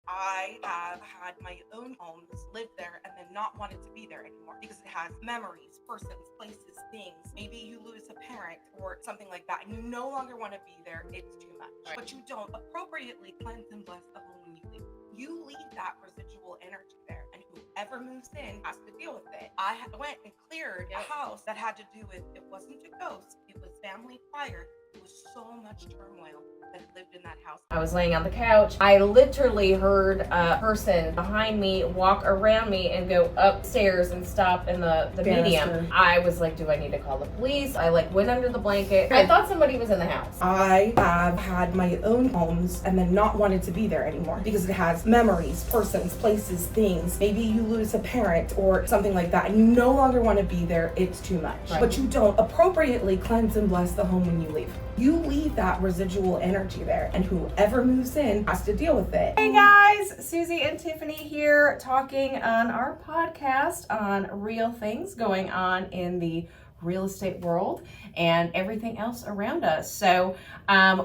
I have had my own homes, lived there, and then not wanted to be there anymore because it has memories, persons, places, things. Maybe you lose a parent or something like that, and you no longer want to be there. It's too much. Right. But you don't appropriately cleanse and bless the home when you leave. You leave that residual energy there, and whoever moves in has to deal with it. I went and cleared a house that had to do with, it wasn't a ghost, it was family fire. It was so much turmoil that lived in that house. I was laying on the couch. I literally heard a person behind me walk around me and go upstairs and stop in the medium. I was like, do I need to call the police? I went under the blanket. I thought somebody was in the house. I have had my own homes and then not wanted to be there anymore because it has memories, persons, places, things. Maybe you lose a parent or something like that and you no longer want to be there. It's too much. Right. But you don't appropriately cleanse and bless the home when you leave. You leave that residual energy there, and whoever moves in has to deal with it. Hey guys, Suzy and Tiffany here talking on our podcast on real things going on in the real estate world and everything else around us. So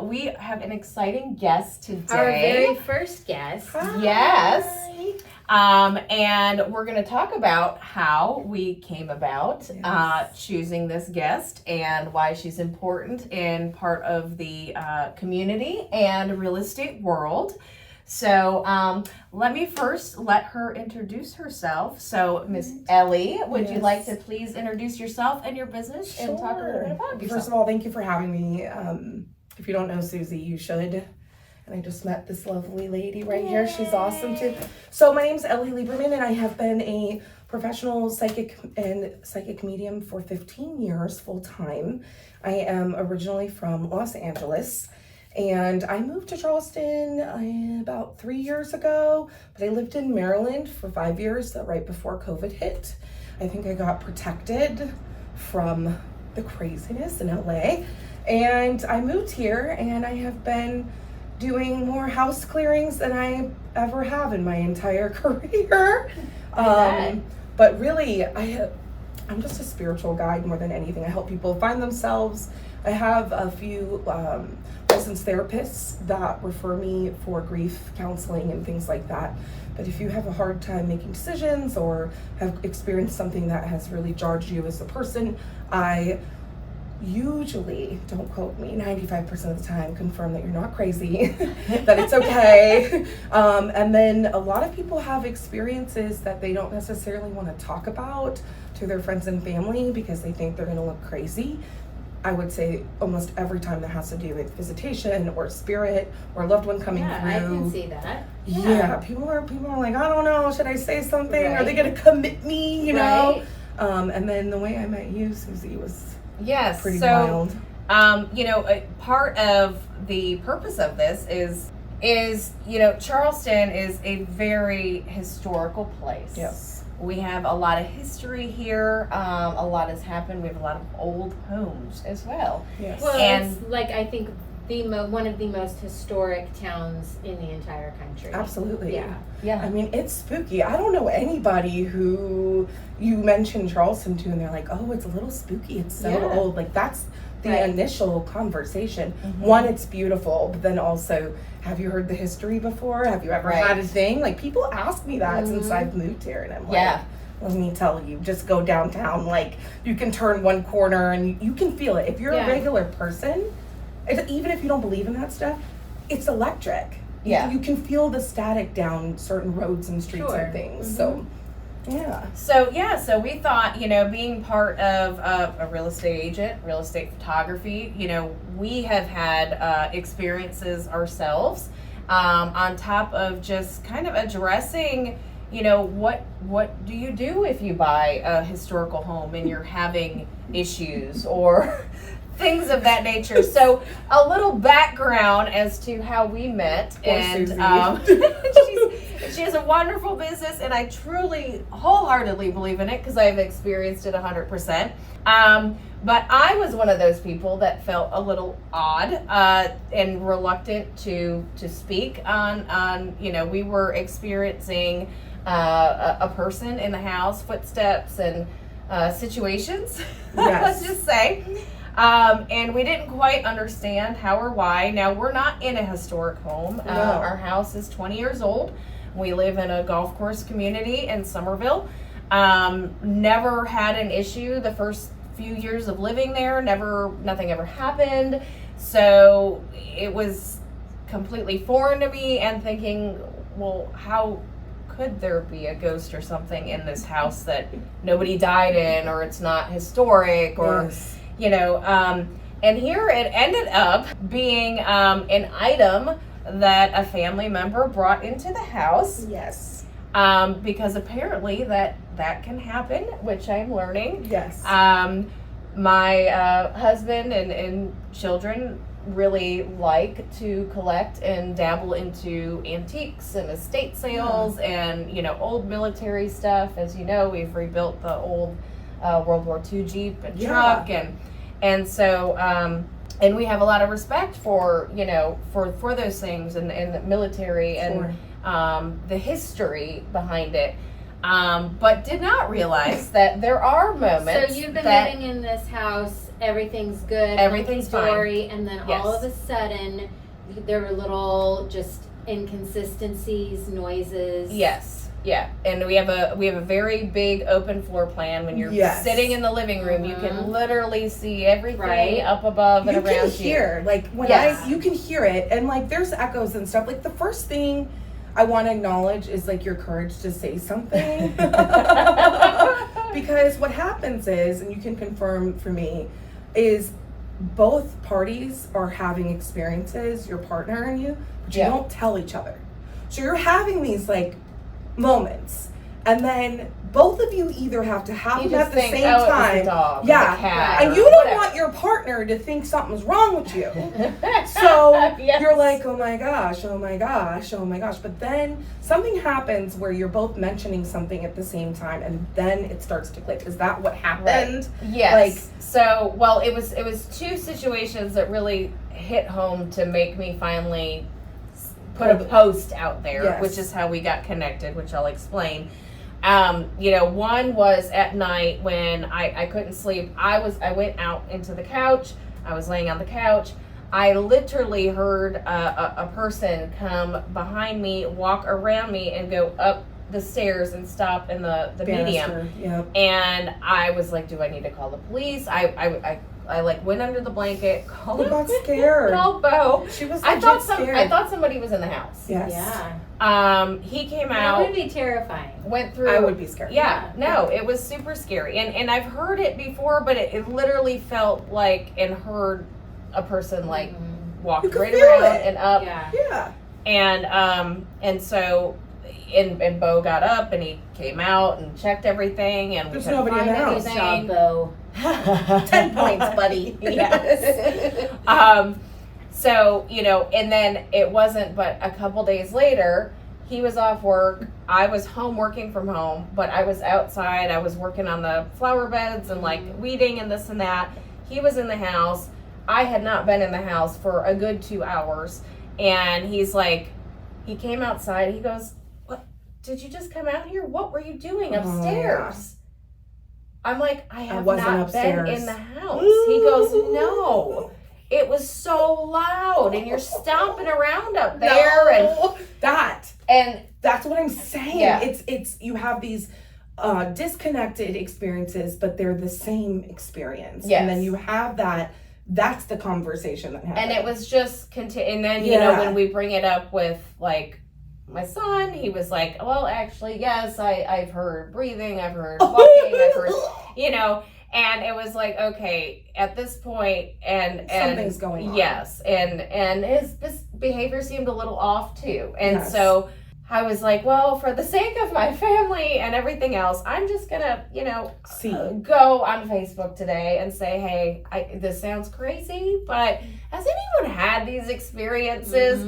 we have an exciting guest today. Our very first guest. Hi. Yes. And we're going to talk about how we came about choosing this guest and why she's important in part of the community and real estate world. So let me first let her introduce herself. So Miss Ellie, would you like to please introduce yourself and your business and talk a little bit about yourself? First of all, thank you for having me. If you don't know Suzy, you should. And I just met this lovely lady right here. She's awesome too. So my name's Ellie Lieberman, and I have been a professional psychic medium for 15 years full time. I am originally from Los Angeles, and I moved to Charleston about 3 years ago, but I lived in Maryland for 5 years, right before COVID hit. I think I got protected from the craziness in LA, and I moved here, and I have been doing more house clearings than I ever have in my entire career. But really, I'm just a spiritual guide more than anything. I help people find themselves. I have a few licensed therapists that refer me for grief counseling and things like that. But if you have a hard time making decisions or have experienced something that has really jarred you as a person, I usually, don't quote me, 95% of the time confirm that you're not crazy, that it's okay. And then a lot of people have experiences that they don't necessarily want to talk about to their friends and family because they think they're going to look crazy. I would say almost every time that has to do with visitation or spirit or a loved one coming through. I can see that. Yeah, people are like, I don't know, should I say something? Right. Are they going to commit me, you know? And then the way I met you, Suzy, was pretty wild. Part of the purpose of this is Charleston is a very historical place. Yes. We have a lot of history here. A lot has happened. We have a lot of old homes as well. Yes. Well, it's I think one of the most historic towns in the entire country. Absolutely. Yeah. I mean, it's spooky. I don't know anybody who you mention Charleston to and they're like, oh, it's a little spooky. It's so old. Like, that's the initial conversation. Mm-hmm. One, it's beautiful, but then also, have you heard the history before? Have you ever had a thing? Like, people ask me that since I've moved here, and I'm like, let me tell you, just go downtown. Like, you can turn one corner and you can feel it. If you're a regular person, even if you don't believe in that stuff, it's electric. Yeah. You can feel the static down certain roads and streets and things. Mm-hmm. So we thought, being part of a real estate agent, real estate photography, we have had experiences ourselves on top of just kind of addressing, what do you do if you buy a historical home and you're having issues or things of that nature. So a little background as to how we met. And she has a wonderful business, and I truly, wholeheartedly believe in it because I've experienced it 100%. But I was one of those people that felt a little odd and reluctant to speak on we were experiencing a person in the house, footsteps, and situations, let's just say. And we didn't quite understand how or why. Now, we're not in a historic home. No. Our house is 20 years old. We live in a golf course community in Somerville. Never had an issue the first few years of living there. Nothing ever happened. So it was completely foreign to me, and thinking, well, how could there be a ghost or something in this house that nobody died in, or it's not historic, or Yes. And here it ended up being an item that a family member brought into the house, Yes. because apparently that can happen, which I'm learning. Yes. My husband and children really like to collect and dabble into antiques and estate sales and, old military stuff. As you know, we've rebuilt the old World War II Jeep and truck, and so and we have a lot of respect for for those things and the military and the history behind it. But did not realize that there are moments. So you've been living in this house, everything's good, Everything's story, and then Yes. all of a sudden there were little just inconsistencies, noises. Yes. Yeah, and we have a very big open floor plan. When you're sitting in the living room, you can literally see everything up above and around you. You can hear, like, when you can hear it, and, like, there's echoes and stuff. Like, the first thing I want to acknowledge is, like, your courage to say something. Because what happens is, and you can confirm for me, is both parties are having experiences, your partner and you, but you don't tell each other. So you're having these, like, moments, and then both of you either have to have them at the same time. It was the dog, yeah, or the cat, and or you don't whatever. want your partner to think something's wrong with you. So Yes. you're like, oh my gosh, oh my gosh, oh my gosh. But then something happens where you're both mentioning something at the same time, and then it starts to click. Is that what happened? Right. Yes. Like, so, well, it was two situations that really hit home to make me finally put a post out there, which is how we got connected, which I'll explain. One was at night when I couldn't sleep. I went out into the couch. I was laying on the couch. I literally heard a person come behind me, walk around me, and go up the stairs and stop in the medium. Yep. And I was like, do I need to call the police? I like went under the blanket, called got scared. called Bo. She was I thought scared. I thought somebody was in the house. Yes. Yeah. He came That out. would be terrifying. Went through. I would be scared. Yeah. No, it was super scary, and I've heard it before, but it literally felt like and heard a person like walk You could right feel around it. and up. Yeah. And so. And Bo got up and he came out and checked everything, and There's we couldn't nobody in find the house. anything. Good job, Bo. 10 points, buddy. Yes. So, and then it wasn't but a couple days later, he was off work. I was home working from home, but I was outside. I was working on the flower beds and like weeding and this and that. He was in the house. I had not been in the house for a good 2 hours. And he's like, he came outside. He goes, "What? Did you just come out here? What were you doing upstairs?" I'm like, I have not upstairs. been in the house. He goes, "No. It was so loud, and you're stomping around up there." And That's what I'm saying. Yeah. It's you have these disconnected experiences, but they're the same experience. Yes. And then you have that's the conversation that happens. and it was just and then when we bring it up with like my son, he was like, "Well, actually, yes, I've heard breathing, I've heard walking, I've heard," and it was like, okay, at this point, and something's going on. Yes, and his behavior seemed a little off too, and so I was like, well, for the sake of my family and everything else, I'm just gonna, go on Facebook today and say, hey, this sounds crazy, but has anyone had these experiences?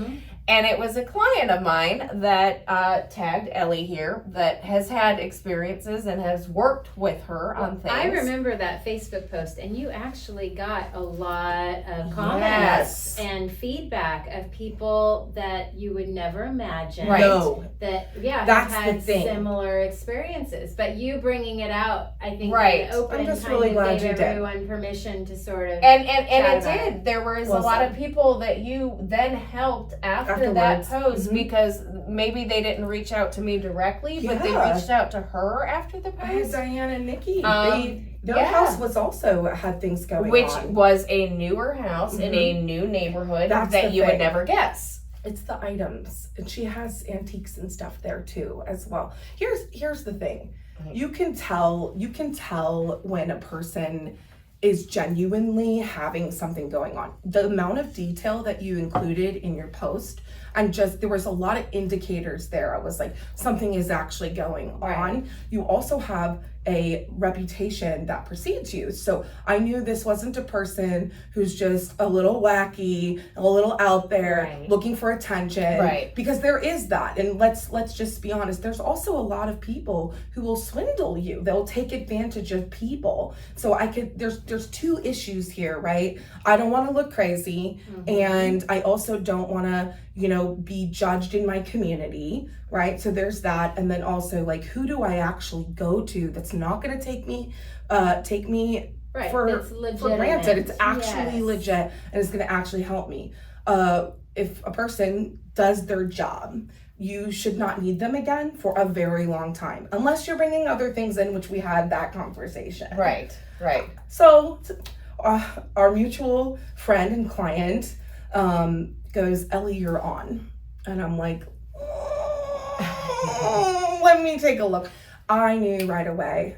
And it was a client of mine that tagged Ellie here that has had experiences and has worked with her on things. I remember that Facebook post, and you actually got a lot of comments Yes. and feedback of people that you would never imagine. Right. No, That That's have the had thing. similar experiences, but you bringing it out, I think, Right. the open I'm just kind really of glad gave you did. everyone permission to sort of. And Chat it about did. There was a Well lot said. of people that you then helped after that Afterwards. post Mhm. because maybe they didn't reach out to me directly, but they Yeah. reached out to her after the I had post, Diana and Nikki. Their yeah. house was also had things going which on. was a newer house in a new neighborhood That's that the you would thing. never guess. It's the items, and she has antiques and stuff there too as well. Here's the thing. Mhm. You can tell when a person is genuinely having something going on. The amount of detail that you included in your post, and just there was a lot of indicators there. I was like, something is actually going Right. on. You also have a reputation that precedes you. So I knew this wasn't a person who's just a little wacky, a little out there, Right. looking for attention. Right. Because there is that. And let's just be honest, there's also a lot of people who will swindle you. They'll take advantage of people. So there's two issues here, right? I don't want to look crazy, and I also don't want to, be judged in my community, right? So there's that. And then also, like, who do I actually go to that's not going to take me Right. for It's legitimate. granted? It's actually Yes. legit, and it's going to actually help me. If a person does their job, you should not need them again for a very long time, unless you're bringing other things in, which we had that conversation. Right. So our mutual friend and client goes, Ellie, you're on. And I'm like, let me take a look. I knew right away.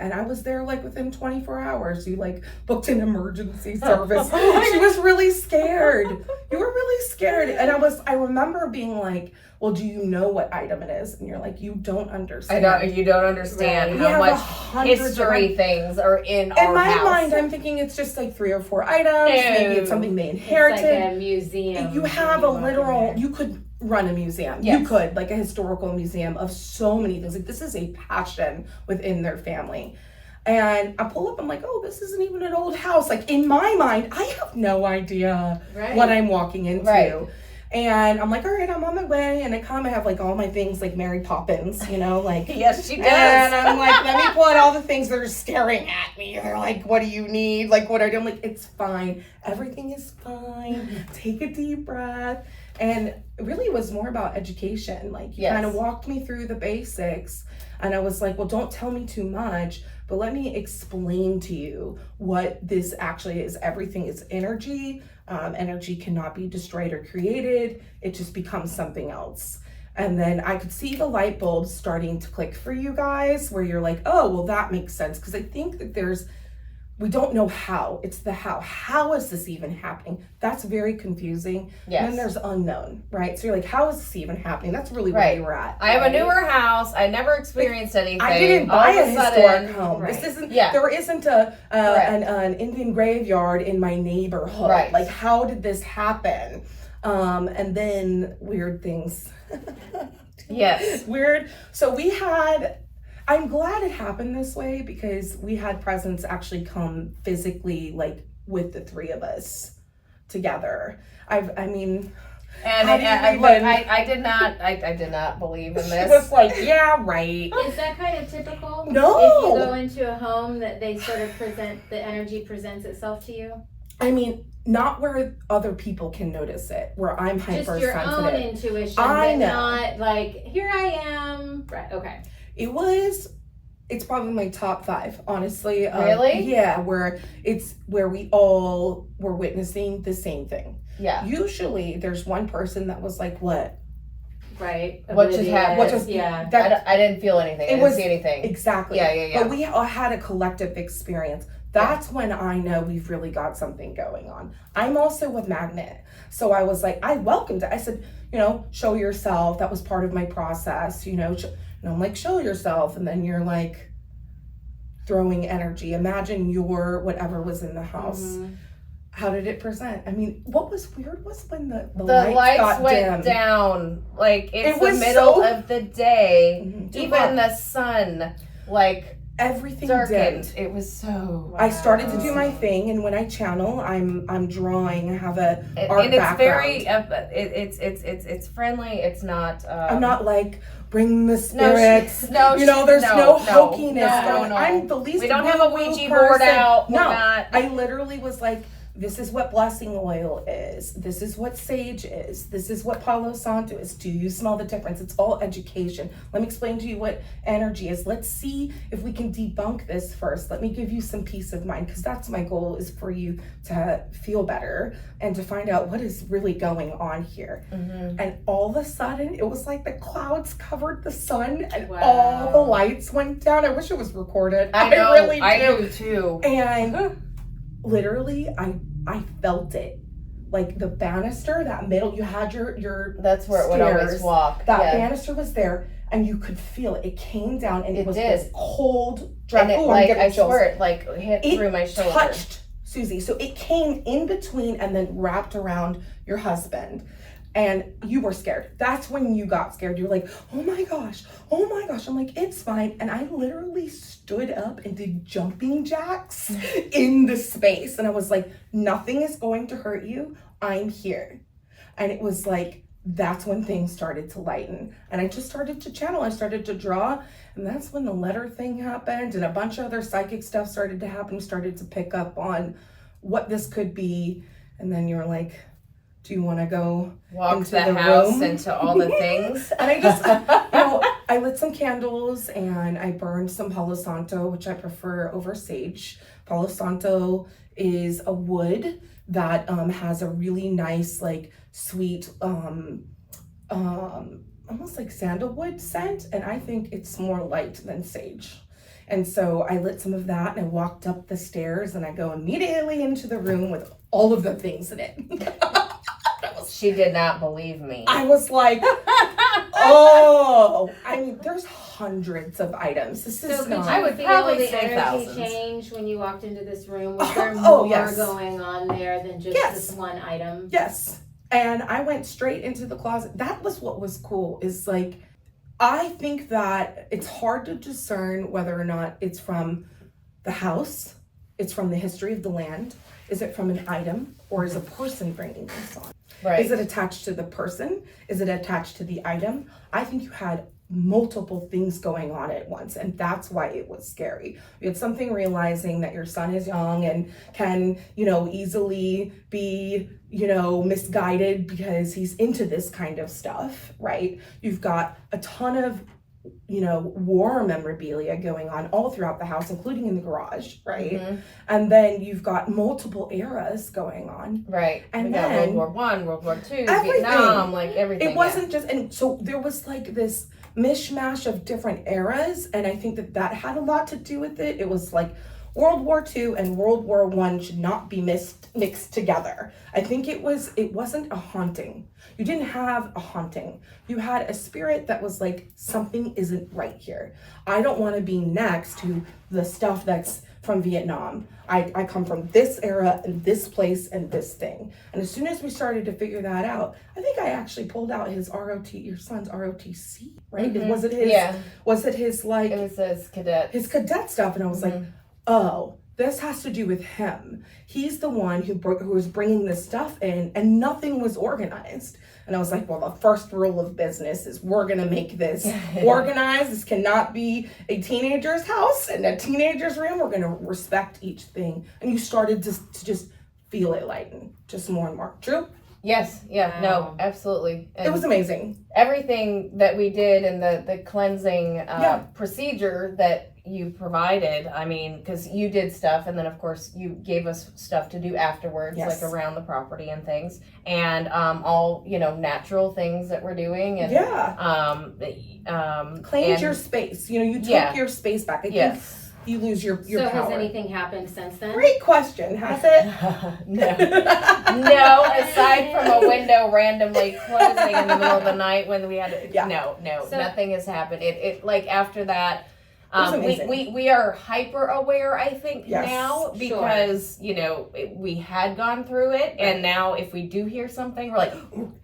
And I was there like within 24 hours. You like booked an emergency service. She was really scared. You were really scared. And I remember being like, well, do you know what item it is? And you're like, you don't understand. You don't understand Right. We how have much 100 history things are in In our my house. mind, I'm thinking it's just like 3 or 4 items. Maybe it's something they It's inherited. like a museum. You have when a walk in literal, there. you could run a museum. Yes. You could, like a historical museum of so many things. Like, this is a passion within their family. And I pull up, I'm like, oh, this isn't even an old house. Like, in my mind, I have no idea Right. what I'm walking into. Right. And I'm like, all right, I'm on my way. And I come, I have like all my things like Mary Poppins, like. Yes, she does. And I'm like, let me pull out all the things that are staring at me. They're like, what do you need? Like, what are you? I'm like, it's fine. Everything is fine. Take a deep breath. And it really was more about education. Like, you Yes. kind of walked me through the basics. And I was like, well, don't tell me too much, but let me explain to you what this actually is. Everything is energy. Energy cannot be destroyed or created. It just becomes something else. And then I could see the light bulbs starting to click for you guys, where you're like, oh, well, that makes sense. Because I think that we don't know how. It's the how. How is this even happening? That's very confusing. Yes. And then there's unknown, right? So you're like, how is this even happening? That's really where Right. you were at. I have a right? newer house. I never experienced anything. I didn't All buy of a sudden- historic home. right. This isn't. Yeah. There isn't an Indian graveyard in my neighborhood. Right. Like, how did this happen? And then weird things. Yes. Weird. So I'm glad it happened this way, because we had presence actually come physically, like, with the 3 of us together. I mean. And How do you look, even- I did not believe in She this. was like, yeah, right. Is that kind of typical? No. If you go into a home that they sort of the energy presents itself to you? I mean, not where other people can notice it, where I'm Just your own hypersensitive. intuition, I but know. not like, here I am. Right, okay. It's probably my top 5, honestly. Really? Yeah, where we all were witnessing the same thing. Yeah. Usually there's one person that was like, what? Right. What just happened? What just- Yeah. I didn't feel anything. I didn't see anything. Exactly. Yeah. But we all had a collective experience. That's when I know we've really got something going on. I'm also a magnet. So I was like, I welcomed it. I said, show yourself. That was part of my process, and I'm like, show yourself. And then you're like throwing energy. Imagine your whatever was in the house. Mhm. How did it present? I mean, what was weird was when the lights got went dim. down. Like, it's It the was middle so- of the day. Mhm. Even the sun, like, Everything darkened. dimmed. It was so. I started to do my thing, and when I channel, I'm drawing. I have a And, art and it's background. very, it's friendly. It's not. I'm not like bring the spirits. There's no no, hokiness. no. I'm the least. We don't have a woo-woo Ouija board person. out. No, We're not. I literally was like, this is what blessing oil is. This is what sage is. This is what Palo Santo is. Do you smell the difference? It's all education. Let me explain to you what energy is. Let's see if we can debunk this first. Let me give you some peace of mind, because that's my goal, is for you to feel better and to find out what is really going on here. Mm-hmm. And all of a sudden, it was like the clouds covered the sun and Wow. all the lights went down. I wish it was recorded. I know. really I do. do too. And literally, I felt it. Like the banister, that middle, you had your That's where it would always stairs. walk. That yeah. banister was there, and you could feel it. It came down, and it was did. this cold And drop. it, Ooh, I'm like, getting I chills. swear, it like hit It through my shoulder. touched Suzy. So it came in between and then wrapped around your husband. And you were scared. That's when you got scared. You were like, oh my gosh. I'm like, it's fine. And I literally stood up and did jumping jacks in the space. And I was like, nothing is going to hurt you. I'm here. And it was like, that's when things started to lighten. And I just started to channel. I started to draw. And that's when the letter thing happened. And a bunch of other psychic stuff started to happen. Started to pick up on what this could be. And then you were like, do you want to go Walk into the the house room? into all the things. And I just, I lit some candles and I burned some Palo Santo, which I prefer over sage. Palo Santo is a wood that has a really nice, like, sweet, almost like sandalwood scent. And I think it's more light than sage. And so I lit some of that and I walked up the stairs and I go immediately into the room with all of the things in it. She did not believe me. I was like, oh, I mean, there's hundreds of items. This So is could not. I you would feel probably the say energy thousands. change when you walked into this room? Was there Oh, more yes. going on there than just Yes. this one item? Yes. And I went straight into the closet. That was what was cool, is like, I think that it's hard to discern whether or not it's from the house, it's from the history of the land, is it from an item, or is a person bringing this on? Right. Is it attached to the person? Is it attached to the item? I think you had multiple things going on at once, and that's why it was scary. You had something realizing that your son is young and can, easily be, misguided because he's into this kind of stuff, right? You've got a ton of war memorabilia going on all throughout the house, including in the garage, right? Mhm. And then you've got multiple eras going on. Right. And we got then World War I, World War II, everything. Vietnam, like everything. It wasn't just, and so there was like this mishmash of different eras, and I think that had a lot to do with it. It was like World War II and World War I should not be mixed together. I think it wasn't a haunting. You didn't have a haunting. You had a spirit that was like, something isn't right here. I don't want to be next to the stuff that's from Vietnam. I come from this era and this place and this thing. And as soon as we started to figure that out, I think I actually pulled out his your son's ROTC, right? Mhm. Was it his? Yeah. Was it his like? It was his cadet. His cadet stuff, and I was like, oh, this has to do with him. He's the one who was bringing this stuff in, and nothing was organized. And I was like, well, the first rule of business is we're gonna make this organized. This cannot be a teenager's house and a teenager's room. We're gonna respect each thing. And you started to just feel it lighten, just more and more. True? Yes. Yeah. Wow. No. Absolutely. And It was amazing. everything that we did and the cleansing Yeah. procedure that you provided. I mean, because you did stuff, and then of course you gave us stuff to do afterwards, Yes. like around the property and things, and all natural things that we're doing, and Yeah. Claimed and- your space. You took Yeah. your space back. I think yes. you lose your So power. has anything happened since then? Great question. Has it? No, aside from a window randomly closing in the middle of the night when we had Yeah. no, So- nothing has happened. It like after that, was amazing. We are hyper aware, I think, Yes, now because we had gone through it, and now if we do hear something, we're like,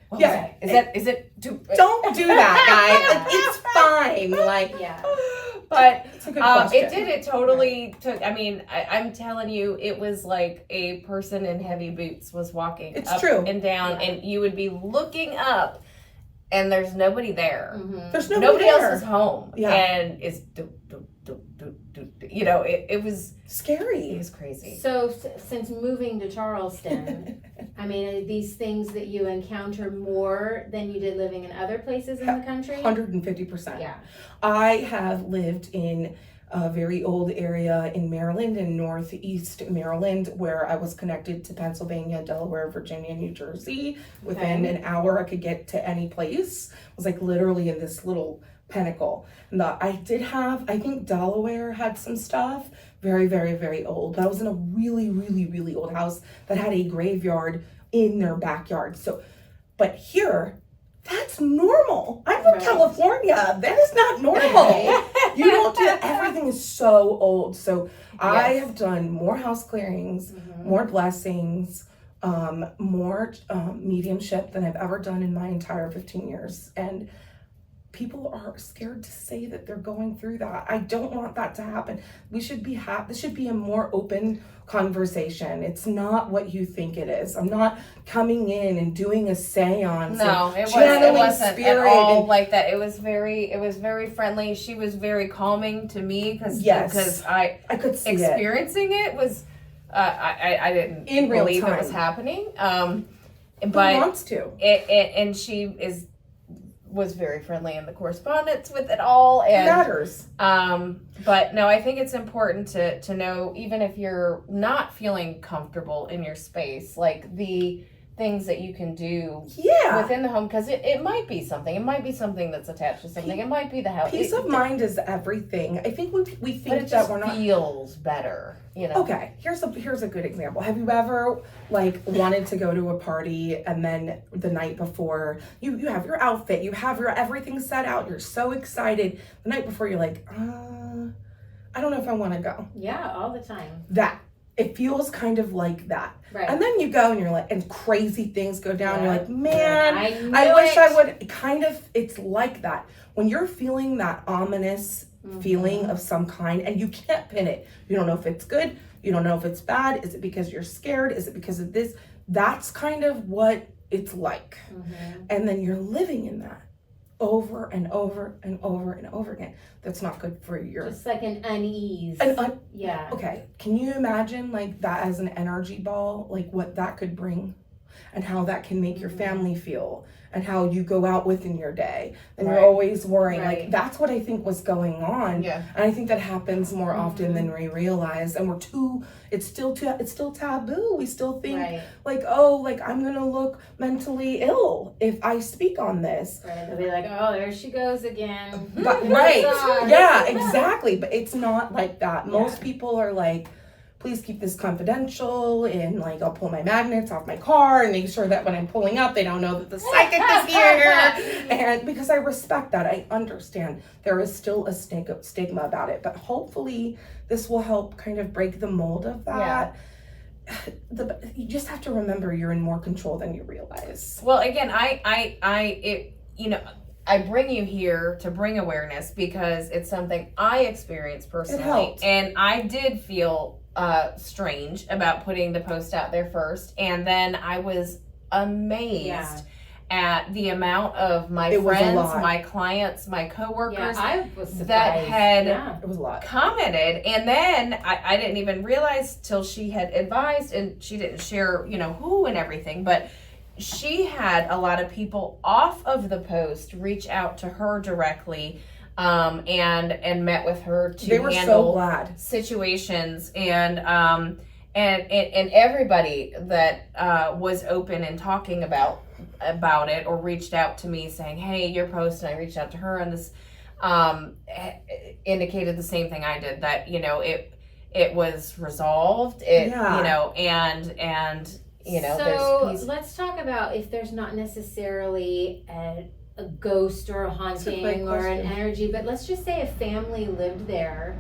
what was that? Is it? Don't do that, guys. Like, it's fine. Like, but it's a good question. it totally took. I mean, I'm telling you, it was like a person in heavy boots was walking up and down, and you would be looking up, and there's nobody there. Mm-hmm. There's nobody there. else is home, and it's it was scary. It was crazy. So since moving to Charleston, I mean, are these things that you encounter more than you did living in other places in the country? 150%. Yeah. I have lived in a very old area in Maryland, in Northeast Maryland, where I was connected to Pennsylvania, Delaware, Virginia, New Jersey. Within an hour, I could get to any place. It was like literally in this little pinnacle. And I did have, I think Delaware had some stuff, very, very, very old. But I was in a really, really, really old house that had a graveyard in their backyard. So, but here, that's normal. I'm from California. That is not normal. You don't do that. Everything is so old. So I have done more house clearings, more blessings, more mediumship than I've ever done in my entire 15 years. And people are scared to say that they're going through that. I don't want that to happen. We should be this should be a more open conversation. It's not what you think it is. I'm not coming in and doing a seance. No, it wasn't at all like that. It was very friendly. She was very calming to me because I could see experiencing it was I didn't believe it was happening. But who wants to? And she was very friendly in the correspondence with it all, and it matters. But no, I think it's important to know, even if you're not feeling comfortable in your space, like the things that you can do within the home, because it might be something. It might be something that's attached to something. It might be the house. Peace of mind is everything. I think we think that we're not feels better. Okay, here's a good example. Have you ever wanted to go to a party and then the night before you have your outfit, you have your everything set out, you're so excited. The night before you're like, I don't know if I want to go. Yeah, all the time. It feels kind of like that. Right. And then you go and you're like, and crazy things go down. You're like, man, I wish I would. It's like that. When you're feeling that ominous feeling of some kind and you can't pin it. You don't know if it's good. You don't know if it's bad. Is it because you're scared? Is it because of this? That's kind of what it's like. And then you're living in that over and over and over and over again. That's not good for your... Just like an unease. Yeah. Okay. Can you imagine that as an energy ball? Like what that could bring and how that can make your family feel and how you go out within your day. And you're always worrying. Like that's what I think was going on. Yeah. And I think that happens more often than we realize. And it's still taboo. We still think I'm going to look mentally ill if I speak on this. Right. They'll be like, oh, there she goes again. But, yeah, exactly. But it's not like that. Most people are like, please keep this confidential, and I'll pull my magnets off my car and make sure that when I'm pulling up, they don't know that the psychic is here. And because I respect that, I understand there is still a stigma about it, but hopefully this will help kind of break the mold of that. Yeah. You just have to remember you're in more control than you realize. Well, again, I bring you here to bring awareness because it's something I experienced personally, and I did feel strange about putting the post out there first, and then I was amazed at the amount of my friends, my clients, my coworkers that had commented, and then I didn't even realize till she had advised, and she didn't share who and everything, but she had a lot of people off of the post reach out to her directly and met with her to handle situations, and everybody that was open and talking about it or reached out to me saying, hey, your post, and I reached out to her, and this indicated the same thing I did, that it was resolved, so let's talk about if there's not necessarily a ghost or a That's a great haunting or an question. energy, but let's just say a family lived there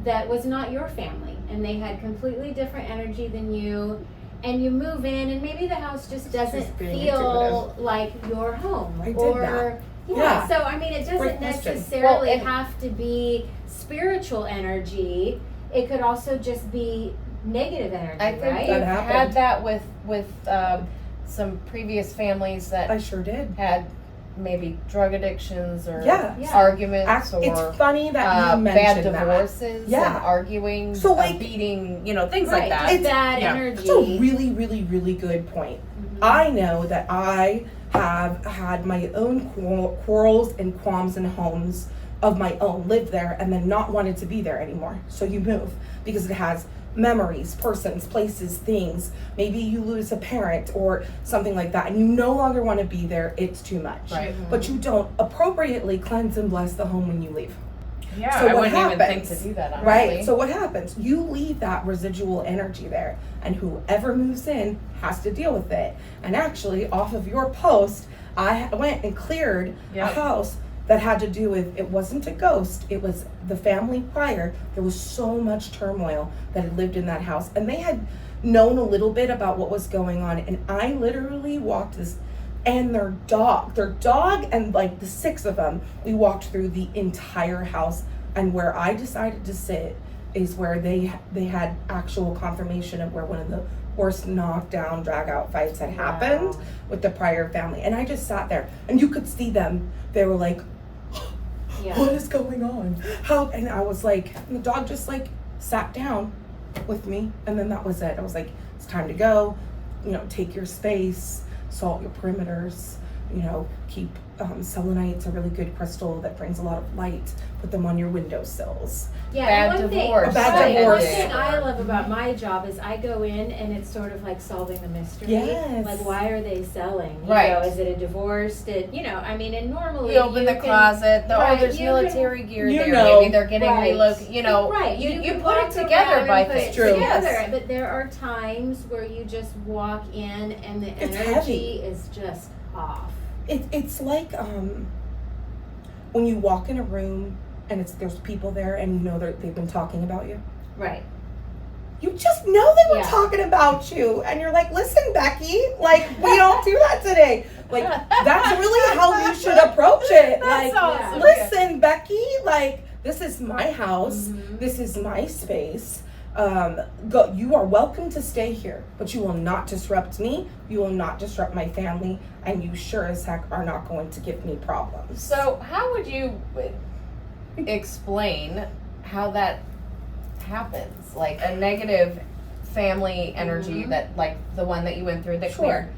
that was not your family and they had completely different energy than you, and you move in and maybe the house just doesn't just being feel like your home. I did or that. Yeah, Yeah. so I mean it doesn't Great question. necessarily Well, and- have to be spiritual energy. It could also just be negative energy, I think right? we've That happened. had that with some previous families that I sure did. had maybe drug addictions or Yeah. Yeah. arguments or It's funny that you bad mentioned that. divorces Yeah. and arguing, So, like- beating, things Right, like that. just bad Yeah. energy. That's a really, really, really good point. Mhm. I know that I have had my own quarrels and qualms in homes of my own, lived there, and then not wanted to be there anymore. So you move because it has memories, persons, places, things. Maybe you lose a parent or something like that, and you no longer want to be there. It's too much. Right. But you don't appropriately cleanse and bless the home when you leave. Yeah, So I what wouldn't even think happens? to do that, honestly. Right. So what happens? You leave that residual energy there, and whoever moves in has to deal with it. And actually, off of your post, I went and cleared Yep. a house that had to do with, it wasn't a ghost, it was the family prior. There was so much turmoil that had lived in that house, and they had known a little bit about what was going on. And I literally walked this, and their dog and like the 6 of them, we walked through the entire house. And where I decided to sit is where they had actual confirmation of where one of the worst knockdown drag out fights had happened Wow. with the prior family. And I just sat there, and you could see them, they were like, Yeah. what is going on? How? And I was like, and the dog just like sat down with me, and then that was it. I was like, it's time to go, take your space, salt your perimeters, keep selenite's a really good crystal that brings a lot of light. Put them on your windowsills. Yeah, Bad and divorce. Bad right, and one divorce. thing I love about my job is I go in and it's sort of like solving the mystery. Yes. Like, why are they selling? You Right. know, is it a divorce? And normally You open the can- closet, right, there's you military gear you there. know. Maybe they're getting Right. relocated. Right, You can put it walk together around by and put it things. True. together, Yes. but there are times where you just walk in and the It's energy heavy. is just off. It's like when you walk in a room and there's people there, and they've been talking about you. Right. You just know they were Yeah. talking about you, and you're like, listen, Becky, like, we don't do that today. Like, that's really how you should approach it. That's Like, awesome. listen, Becky, like, this is my house, Mhm. this is my space. You are welcome to stay here, but you will not disrupt me, you will not disrupt my family, and you sure as heck are not going to give me problems. So how would you explain how that happens? Like a negative family energy that, like the one that you went through that Sure. cleared.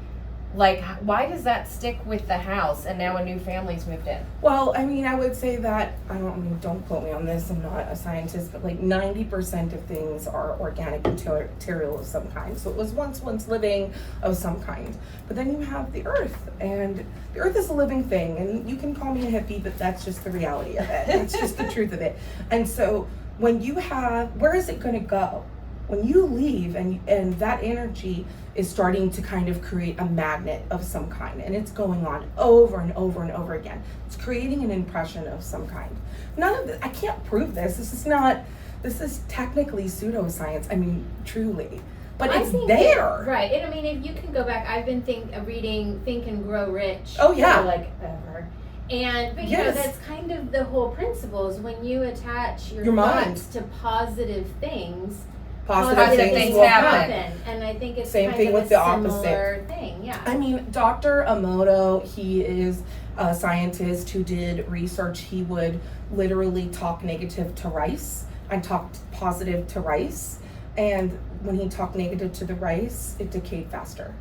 Like, why does that stick with the house and now a new family's moved in? Well, I mean, I would say that, don't quote me on this, I'm not a scientist, but like 90% of things are organic material of some kind. So it was once living of some kind. But then you have the earth, and the earth is a living thing, and you can call me a hippie, but that's just the reality of it. It's just the truth of it. And so when you where is it gonna go? When you leave and that energy is starting to kind of create a magnet of some kind, and it's going on over and over and over again. It's creating an impression of some kind. None of this, I can't prove this. This is technically pseudoscience. I mean, truly. But I it's think there. Right. And I mean, if you can go back, I've been reading Think and Grow Rich. Oh, yeah. For like ever. But you know, Yes. that's kind of the whole principle is when you attach your mind. thoughts to positive things, Positive things will happen. And I think it's Same kind thing of with a the opposite. similar thing. Yeah. I mean, Dr. Emoto, he is a scientist who did research. He would literally talk negative to rice and talk positive to rice. And when he talked negative to the rice, it decayed faster.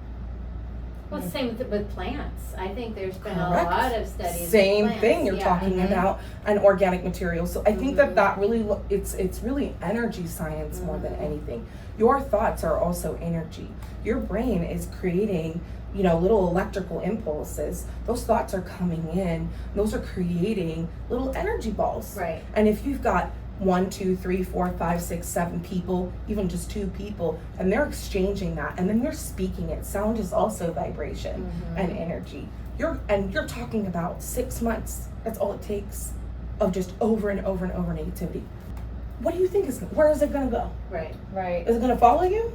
Well, it's the same with plants. I think there's been Correct. a lot of studies. with Same plants. thing. You're Yeah. talking Mhm. about an organic material. So I think Mhm. that really it's really energy science more than anything. Your thoughts are also energy. Your brain is creating, little electrical impulses. Those thoughts are coming in. Those are creating little energy balls. Right. And if you've got 1, 2, 3, 4, 5, 6, 7 people, even just 2 people, and they're exchanging that, and then they're speaking it. Sound is also vibration Mhm. and energy. You're talking about 6 months. That's all it takes of just over and over and over negativity. What do you think where is it gonna go? Right. Is it gonna follow you?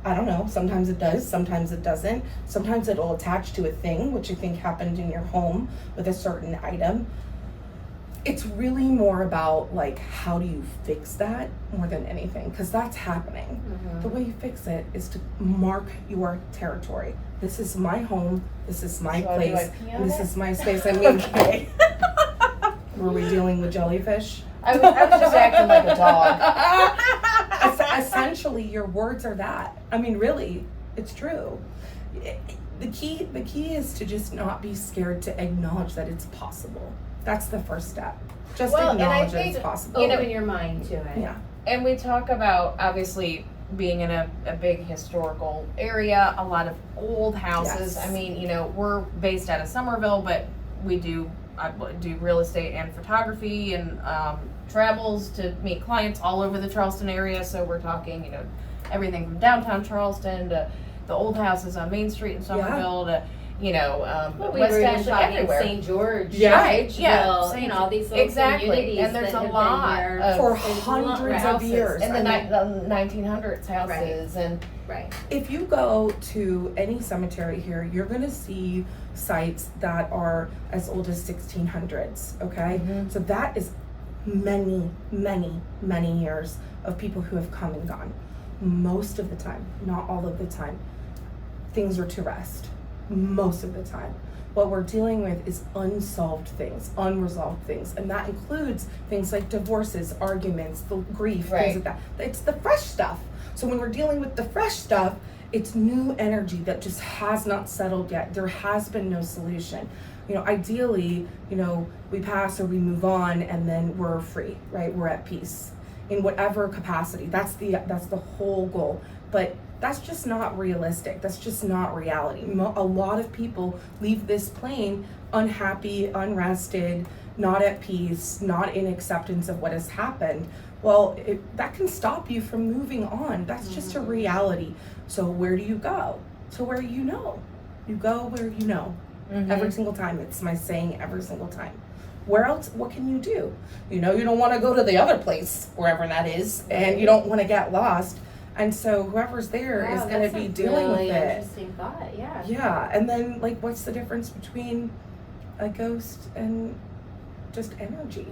I don't know. Sometimes it does, sometimes it doesn't. Sometimes it'll attach to a thing, which you think happened in your home with a certain item. It's really more about like, how do you fix that more than anything? Because that's happening. The way you fix it is to mark your territory. This is my home. This is my place. And this is my space. I mean, Okay. were we dealing with jellyfish? I was just acting like a dog. Essentially, your words are that. I mean, really, it's true. The key is to just not be scared to acknowledge that it's possible. That's the first step. Just acknowledge that it's possible. Open your mind to it. Yeah. And we talk about, obviously, being in a big historical area, a lot of old houses. Yes. I mean, we're based out of Somerville, but I do real estate and photography and travels to meet clients all over the Charleston area. So we're talking, everything from downtown Charleston to the old houses on Main Street in Somerville to, We West were even Ashley, talking everywhere. St. George, Yeah. Ridgeville, all these little communities And there's that a have lot been here of- For there's hundreds of houses. years. and the, I mean, the 1900s houses and Right. if you go to any cemetery here, you're gonna see sites that are as old as 1600s. Okay, so that is many, many, many years of people who have come and gone. Most of the time, not all of the time, things are to rest. Most of the time. What we're dealing with is unsolved things, unresolved things, and that includes things like divorces, arguments, the grief, things like that. It's the fresh stuff. So when we're dealing with the fresh stuff, it's new energy that just has not settled yet. There has been no solution. Ideally, we pass or we move on and then we're free, right? We're at peace in whatever capacity. That's the whole goal. But that's just not realistic. That's just not reality. A lot of people leave this plane unhappy, unrested, not at peace, not in acceptance of what has happened. Well, that can stop you from moving on. That's just a reality. So where do you go? To where you know. You go where you know. Every single time. It's my saying every single time. Where else? What can you do? You don't want to go to the other place, wherever that is, and you don't want to get lost. And so whoever's there is going to be dealing with it. Interesting thought, yeah. Yeah, and then what's the difference between a ghost and just energy?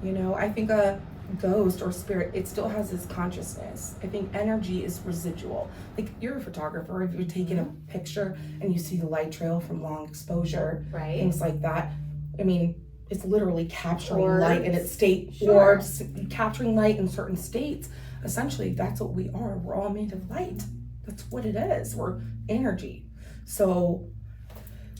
I think a ghost or spirit, it still has this consciousness. I think energy is residual. Like, you're a photographer, if you're taking a picture and you see the light trail from long exposure, things like that. I mean, it's literally capturing light in its state, orbs, capturing light in certain states. Essentially, that's what we are. We're all made of light. That's what it is. We're energy. So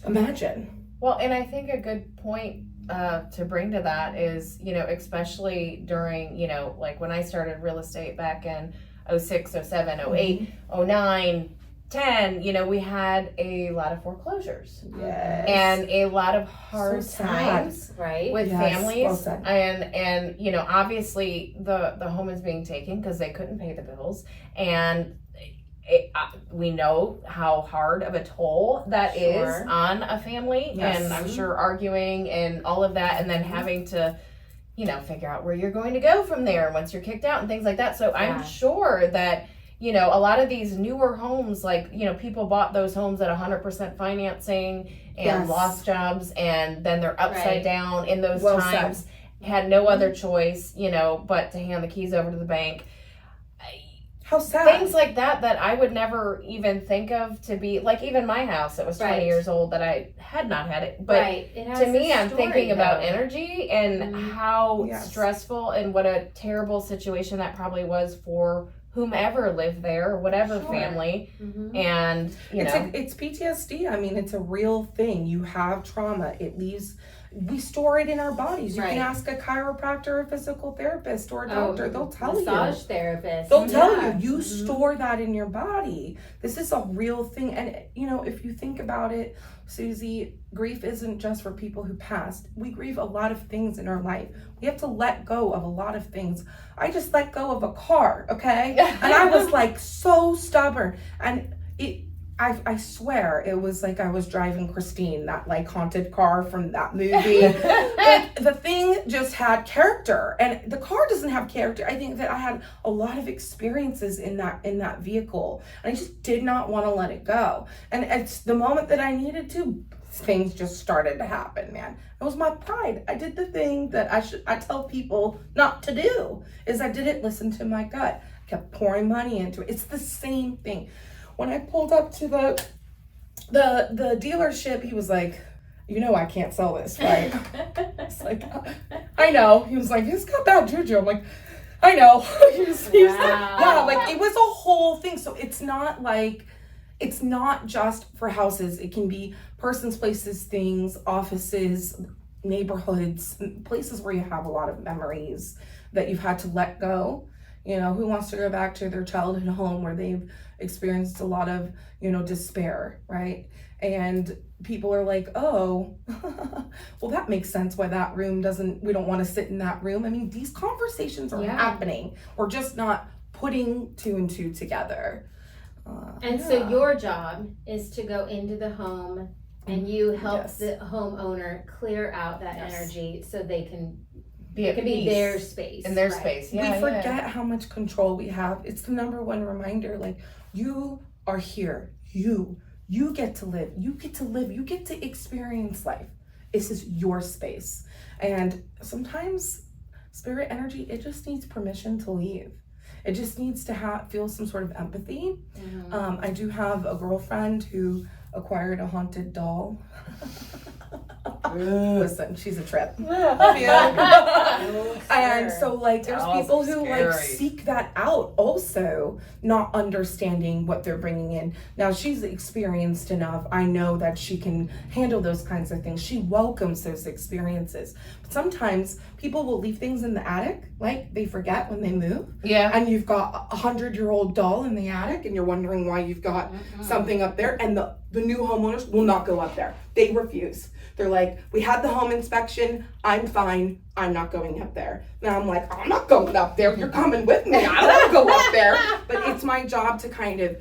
imagine. Well, and I think a good point to bring to that is, especially during, like when I started real estate back in 06, 07, 08, 09, 10, we had a lot of foreclosures. Yes. And a lot of hard So sad. times with families. Well said. And obviously the home is being taken because they couldn't pay the bills. And we know how hard of a toll that is on a family. Yes. And I'm sure arguing and all of that, and then having to, figure out where you're going to go from there once you're kicked out and things like that. So I'm sure that, a lot of these newer homes, like, people bought those homes at 100% financing and lost jobs, and then they're upside down in those times, had no other choice, but to hand the keys over to the bank. How sad. Things like that I would never even think of to be, like, even my house that was 20 years old that I had not had it. But It has to me, a I'm story, thinking about though. energy and how stressful and what a terrible situation that probably was for whomever lived there, whatever family. And, it's PTSD. I mean, it's a real thing. You have trauma. It leaves. We store it in our bodies. You can ask a chiropractor, a physical therapist, or a doctor. They'll tell you. Massage therapist. They'll tell you. You store that in your body. This is a real thing. And, if you think about it, Suzy, grief isn't just for people who passed. We grieve a lot of things in our life. We have to let go of a lot of things. I just let go of a car, okay? And I was so stubborn. And I swear it was like I was driving Christine, that like haunted car from that movie. Like, the thing just had character, and the car doesn't have character. I think that I had a lot of experiences in that vehicle, and I just did not want to let it go. And it's the moment that I needed to, things just started to happen, man. It was my pride. I did the thing that I tell people not to do, is I didn't listen to my gut. I kept pouring money into it. It's the same thing. When I pulled up to the dealership, he was like, you know I can't sell this, right? It's like, I know. He was like, it's got bad juju. I'm like, I know. he was yeah, like it was a whole thing. So it's not just for houses. It can be persons, places, things, offices, neighborhoods, places where you have a lot of memories that you've had to let go. You know, who wants to go back to their childhood home where they've experienced a lot of, despair, right? And people are like, oh, well, that makes sense why that room we don't want to sit in that room. I mean, these conversations are happening. We're just not putting two and two together. So your job is to go into the home and you help the homeowner clear out that energy so they can it can be their space. In their space. Yeah, we forget how much control we have. It's the number one reminder. Like, you are here. You get to live. You get to live. You get to experience life. This is your space. And sometimes spirit energy, it just needs permission to leave. It just needs to feel some sort of empathy. Mm-hmm. I do have a girlfriend who acquired a haunted doll. Listen, she's a trip. And so like there's people who like seek that out also, not understanding what they're bringing in. Now she's experienced enough. I know that she can handle those kinds of things. She welcomes those experiences. But sometimes people will leave things in the attic, like they forget when they move. Yeah. And you've got a 100-year-old doll in the attic and you're wondering why you've got something up there, and the new homeowners will not go up there. They refuse. They're like, we had the home inspection. I'm fine. I'm not going up there. Now I'm like, I'm not going up there. You're coming with me. I don't go up there. But it's my job to kind of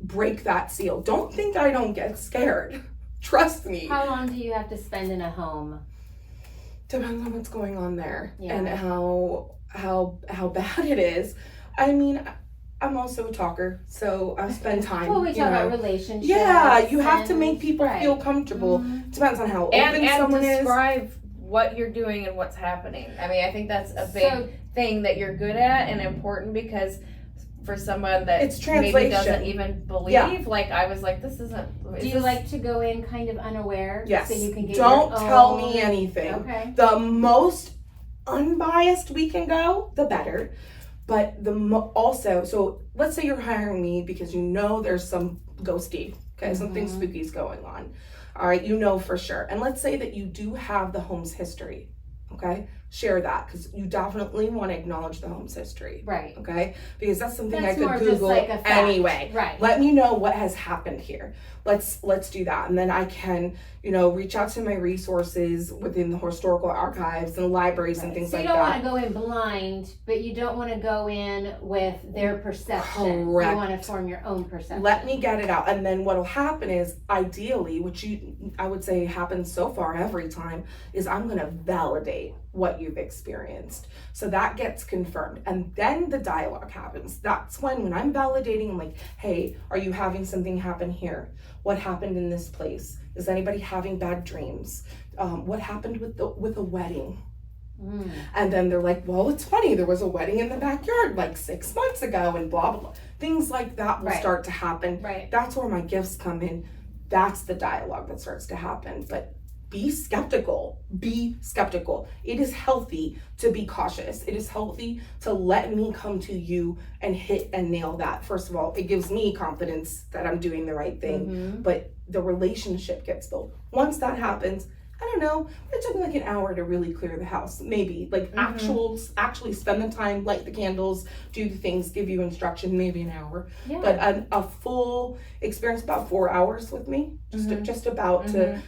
break that seal. Don't think I don't get scared. Trust me. How long do you have to spend in a home? Depends on what's going on there and how bad it is. I mean, I'm also a talker, so I spend time. Well, we talk about relationships. Yeah, you have to make people feel comfortable. Mm-hmm. Depends on how open someone is. And describe what you're doing and what's happening. I mean, I think that's a big thing that you're good at and important, because for someone that maybe doesn't even believe, like I was like, this isn't. Do you like to go in kind of unaware? Yes. So you can get Don't tell me anything. Okay. The most unbiased we can go, the better. But also, so let's say you're hiring me because you know there's some ghosty, okay, something spooky's going on. All right, you know for sure. And let's say that you do have the home's history, okay? Share that, because you definitely want to acknowledge the home's history. Right. Okay? Because that's something I more could just Google like a fact. Anyway. Right. Let me know what has happened here. Let's do that. And then I can, reach out to my resources within the historical archives and libraries and things like that. So you don't want to go in blind, but you don't want to go in with their perception. Correct. You want to form your own perception. Let me get it out. And then what'll happen is, ideally, which I would say happens so far every time, is I'm going to validate what you've experienced. So that gets confirmed. And then the dialogue happens. That's when I'm validating, I'm like, hey, are you having something happen here? What happened in this place? Is anybody having bad dreams? What happened with a wedding? And then they're like, well, it's funny, there was a wedding in the backyard like 6 months ago, and blah, blah, blah. Things like that will start to happen. Right. That's where my gifts come in. That's the dialogue that starts to happen. But be skeptical. Be skeptical. It is healthy to be cautious. It is healthy to let me come to you and hit and nail that. First of all, it gives me confidence that I'm doing the right thing, but the relationship gets built. Once that happens, I don't know, it took me like an hour to really clear the house. Maybe like actually spend the time, light the candles, do the things, give you instruction, maybe an hour. Yeah. But a full experience, about 4 hours with me, just about to.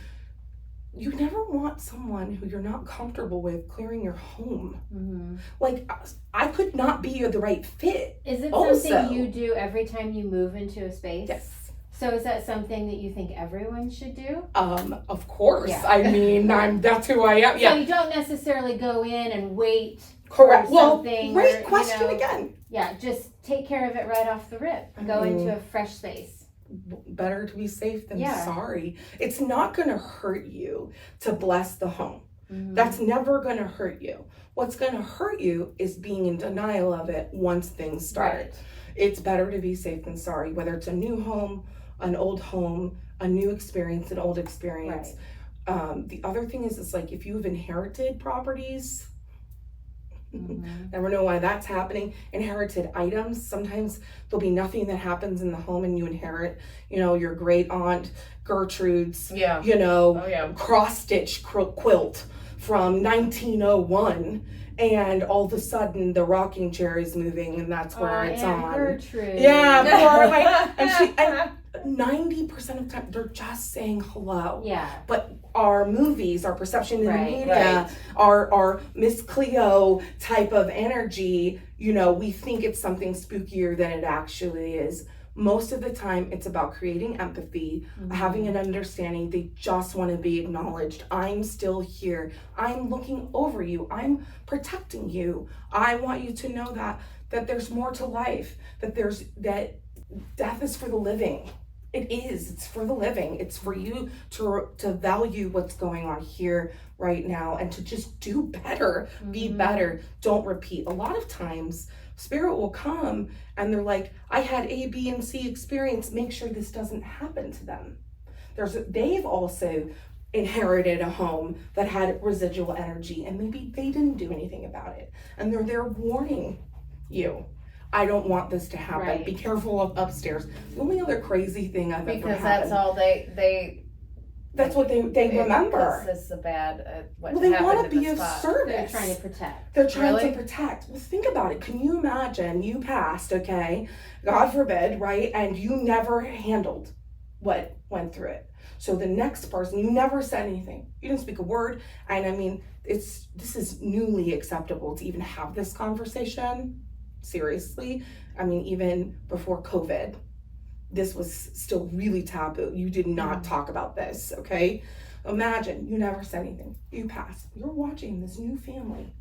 You never want someone who you're not comfortable with clearing your home. Like, I could not be the right fit. Is it also something you do every time you move into a space? Yes. So is that something that you think everyone should do? Of course. Yeah. I mean, that's who I am. So Yeah. you don't necessarily go in and wait Correct. for Well, something. great or, question you know, again. Yeah, just take care of it right off the rip. Go into a fresh space. Better to be safe than Yeah. sorry. It's not going to hurt you to bless the home. Mm-hmm. That's never going to hurt you. What's going to hurt you is being in denial of it once things start. Right. It's better to be safe than sorry, whether it's a new home, an old home, a new experience, an old experience. Right. The other thing is, it's like if you've inherited properties, Mm-hmm. never know why that's happening. Inherited items, sometimes there'll be nothing that happens in the home and you inherit, your great aunt Gertrude's, Yeah. Oh, yeah. cross-stitch quilt from 1901, and all of a sudden the rocking chair is moving and that's where it's Aunt on. Gertrude. Yeah, poor, like, and 90% of the time they're just saying hello. Yeah. But our movies, our perception in Right, the media, our Miss Cleo type of energy, we think it's something spookier than it actually is. Most of the time, it's about creating empathy, having an understanding. They just want to be acknowledged. I'm still here. I'm looking over you. I'm protecting you. I want you to know that there's more to life, that death is for the living. It is. It's for the living. It's for you to value what's going on here right now and to just do better, be better. Don't repeat. A lot of times, spirit will come and they're like, I had A, B, and C experience. Make sure this doesn't happen to them. They've also inherited a home that had residual energy and maybe they didn't do anything about it. And they're there warning you. I don't want this to happen. Right. Be careful of upstairs. The only other crazy thing I've ever Because happened. that's all they That's what they remember. This is the bad, what Well, they happened want to in be the of spot. service. They're trying to protect. They're trying Really? to protect. Well, think about it. Can you imagine you passed, okay? God forbid, right? And you never handled what went through it. So the next person, you never said anything. You didn't speak a word. And I mean, this is newly acceptable to even have this conversation. Seriously. I mean, even before COVID, this was still really taboo. You did not talk about this, okay? Imagine you never said anything. You passed. You're watching this new family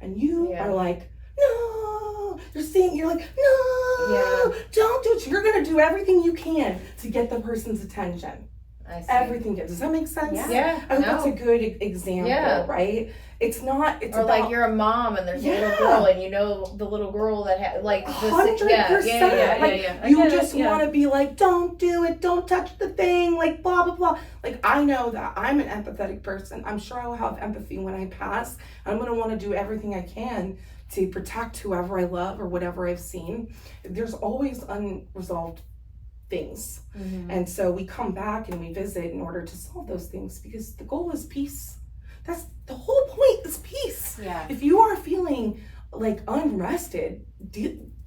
and you are like, no, you're like, no, don't do it. You're going to do everything you can to get the person's attention. I see. Everything. Does that make sense? Yeah. I hope that's a good example, right? It's not, it's or about, like you're a mom and there's a little girl and you know the little girl that had like this, 100%. yeah. You just want to be like, don't do it, don't touch the thing, like blah, blah, blah. Like, I know that I'm an empathetic person. I'm sure I will have empathy when I pass. I'm going to want to do everything I can to protect whoever I love or whatever I've seen. There's always unresolved things. And so we come back and we visit in order to solve those things because the goal is peace. That's the whole point, is peace. Yeah. If you are feeling like unrested,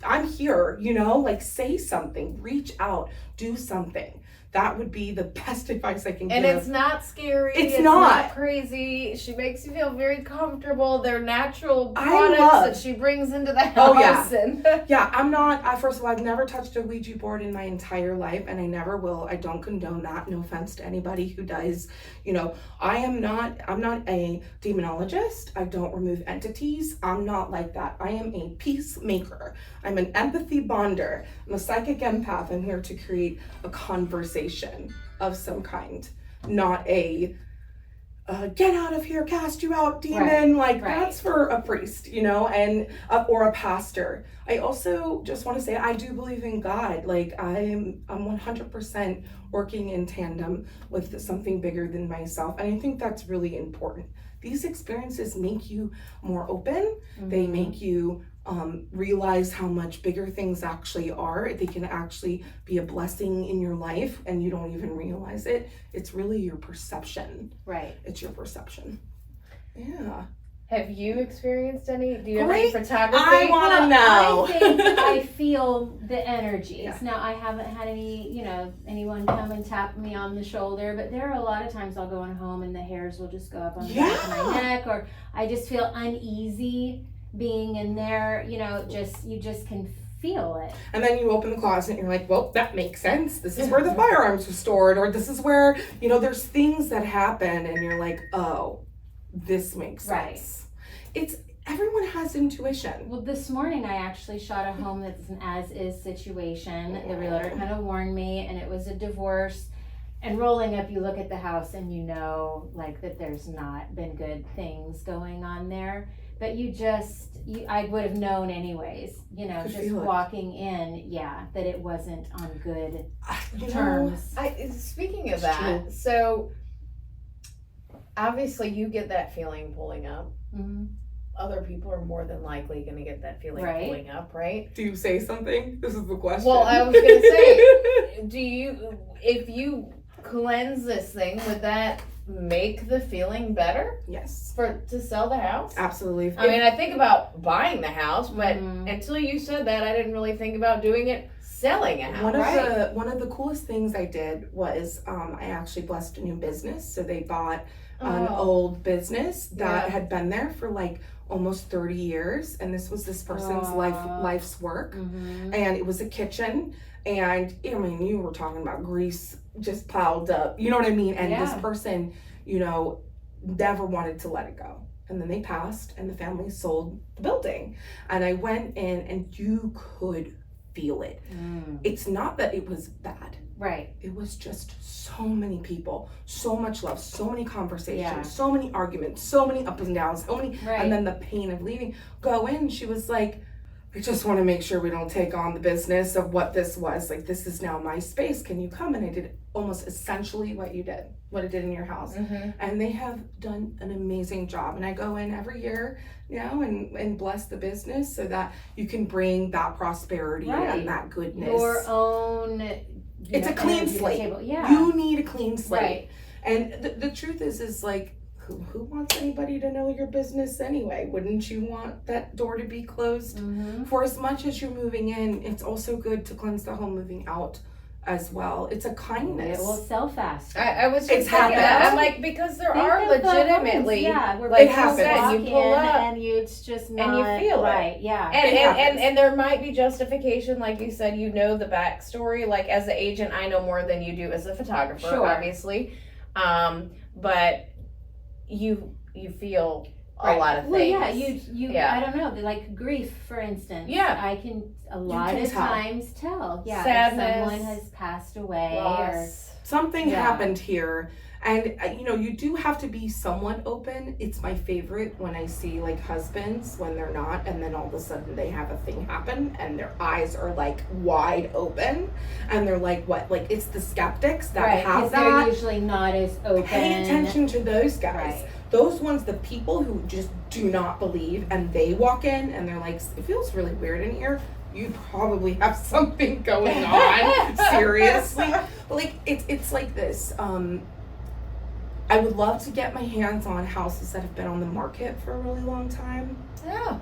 I'm here, like say something, reach out, do something. That would be the best advice I can give. And it's not scary. It's not not crazy. She makes you feel very comfortable. They're natural I products love- that she brings into the house. Oh, yeah. And Yeah, first of all, I've never touched a Ouija board in my entire life, and I never will. I don't condone that. No offense to anybody who does. I'm not a demonologist. I don't remove entities. I'm not like that. I am a peacemaker. I'm an empathy bonder. I'm a psychic empath. I'm here to create a conversation of some kind, not a get out of here, cast you out, demon. That's for a priest, and or a pastor. I also just want to say I do believe in God. I'm 100% working in tandem with something bigger than myself, and I think that's really important. These experiences make you more open. They make you realize how much bigger things actually are. They can actually be a blessing in your life and you don't even realize it. It's really your perception. Right. It's your perception. Yeah. have you experienced any? Do you have any photography? I want to know. I think I feel the energies. Yeah. Now, I haven't had anyone come and tap me on the shoulder, but there are a lot of times I'll go in home and the hairs will just go up on the back of my neck, or I just feel uneasy being in there. You just can feel it. And then you open the closet and you're like, well, that makes sense. This is where the firearms were stored, or this is where, you know, there's things that happen and you're like, oh, this makes sense. Everyone has intuition. Well, this morning I actually shot a home that's an as-is situation. The realtor kind of warned me, and it was a divorce. And rolling up, you look at the house and you know, like, that there's not been good things going on there. But I would have known anyways, you know, just walking in, that it wasn't on good terms. Speaking of that, so obviously you get that feeling pulling up. Mm-hmm. Other people are more than likely going to get that feeling pulling up, right? Do you say something? This is the question. Well, I was going to say, if you cleanse this thing, would that make the feeling better? Yes. To sell the house? Absolutely. I mean, I think about buying the house, but until you said that, I didn't really think about doing it, selling a house. One of the coolest things I did was I actually blessed a new business. So they bought an old business that had been there for like almost 30 years, and this was this person's life's work. And it was a kitchen, and I mean, you were talking about grease just piled up, you know what I mean? And this person, you know, never wanted to let it go. And then they passed, and the family sold the building. And I went in, and you could feel it. It's not that it was bad. Right. It was just so many people, so much love, so many conversations, so many arguments, so many ups and downs, so many, and then the pain of leaving. Go in, she was like, I just want to make sure we don't take on the business of what this was. Like, this is now my space. Can you come? And I did almost essentially what it did in your house. And they have done an amazing job. And I go in every year now and bless the business so that you can bring that prosperity and that goodness. Your own... It's a clean slate. You need a clean slate. And the truth is like, who wants anybody to know your business anyway? Wouldn't you want that door to be closed? For as much as you're moving in, it's also good to cleanse the home moving out as well. It's a kindness. It will sell fast. I was just thinking that. I'm like, because there are legitimately, like you said, you pull up and it's just not, and you feel right. And there might be justification, like you said, you know the backstory. Like, as the agent, I know more than you do as a photographer, obviously. But you feel a lot of things. I don't know, like grief, for instance. I can a lot of times tell. Sadness, if someone has passed away or something happened here. And you know, you do have to be somewhat open. It's my favorite when I see like husbands when they're not, and then all of a sudden they have a thing happen and their eyes are like wide open and they're like, what? Like, it's the skeptics that have that. They're usually not as open. Pay attention to those guys. Those ones, the people who just do not believe, and they walk in and they're like, it feels really weird in here. You probably have something going on. Seriously. But like, it's like this. I would love to get my hands on houses that have been on the market for a really long time. Yeah.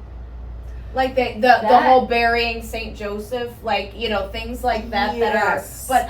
Like the whole burying St. Joseph, like, you know, things like that that are, but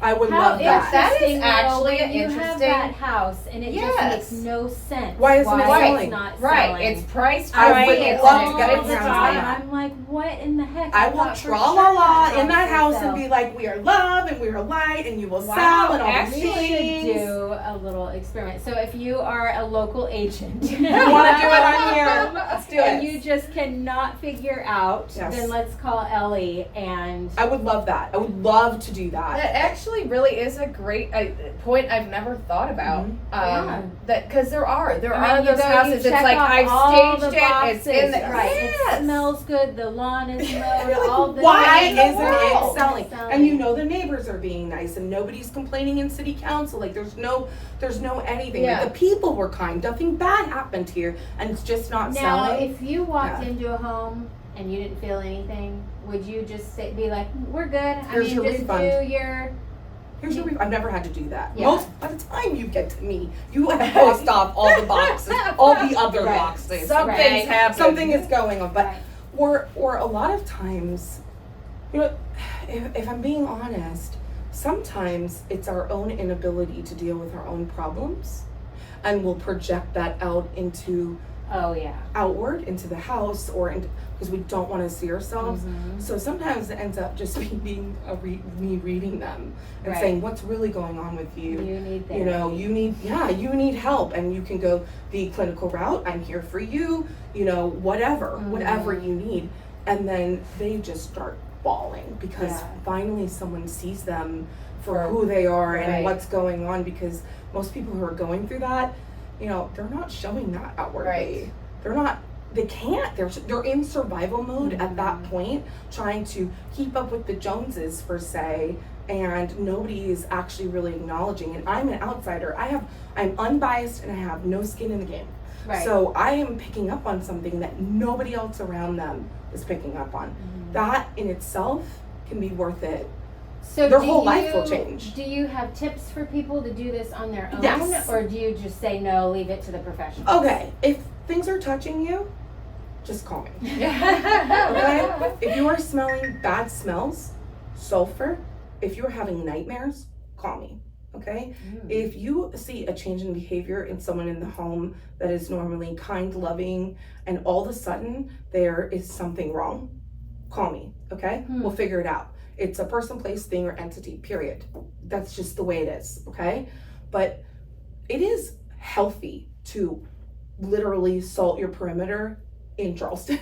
I would love that. That is actually an interesting. You have that house, and it just makes no sense. Why isn't it selling? It's not right. selling. It's priced I right. would love to get my hands on that. I'm like, what in the heck? I will tra-la-la in that house and be like, we are love and we are light and you will sell and all these things. We should do a little experiment. So if you are a local agent, you want to do it on here? Let's do it. And you just cannot figure out, then let's call Ellie. And I would love that. I would love to do that. That actually really is a great point I've never thought about. That because there are those houses. It's like I've staged it. It's in the It smells good. The lawn is mowed. All the why isn't it selling? And you know the neighbors are being nice and nobody's complaining in city council. Like there's no anything. Like, the people were kind. Nothing bad happened here, and it's just not selling. Now, if you walked into a home and you didn't feel anything, would you just be like, "We're good"? Here's your refund. Here's your I've never had to do that. By the time you get to me, you have crossed off all the boxes, all the other boxes. Something's happened. Something is going on. But or a lot of times, you know, if I'm being honest, sometimes it's our own inability to deal with our own problems, and we'll project that out into Oh yeah. outward into the house or because we don't want to see ourselves. Mhm. So sometimes it ends up just being me reading them and Right. saying what's really going on with you. You need You know, therapy. you need help, and you can go the clinical route. I'm here for you. You know, whatever you need, and then they just start bawling because Yeah. finally someone sees them for who they are and Right. what's going on. Because most people who are going through that, you know, they're not showing that outwardly. Right. They're not. They can't. They're in survival mode at that point, trying to keep up with the Joneses per se, and nobody is actually really acknowledging. And I'm an outsider. I'm unbiased and I have no skin in the game. Right. So I am picking up on something that nobody else around them is picking up on. That in itself can be worth it. So Their do whole life will you- change. Do you have tips for people to do this on their own? Yes. Or do you just say no, leave it to the professionals? Okay, if things are touching you, just call me. Okay? Okay. If you are smelling bad smells, sulfur, if you're having nightmares, call me. Okay? If you see a change in behavior in someone in the home that is normally kind, loving, and all of a sudden there is something wrong, call me. Okay? We'll figure it out. It's a person, place, thing, or entity, period. That's just the way it is. Okay? But it is healthy to literally salt your perimeter in Charleston,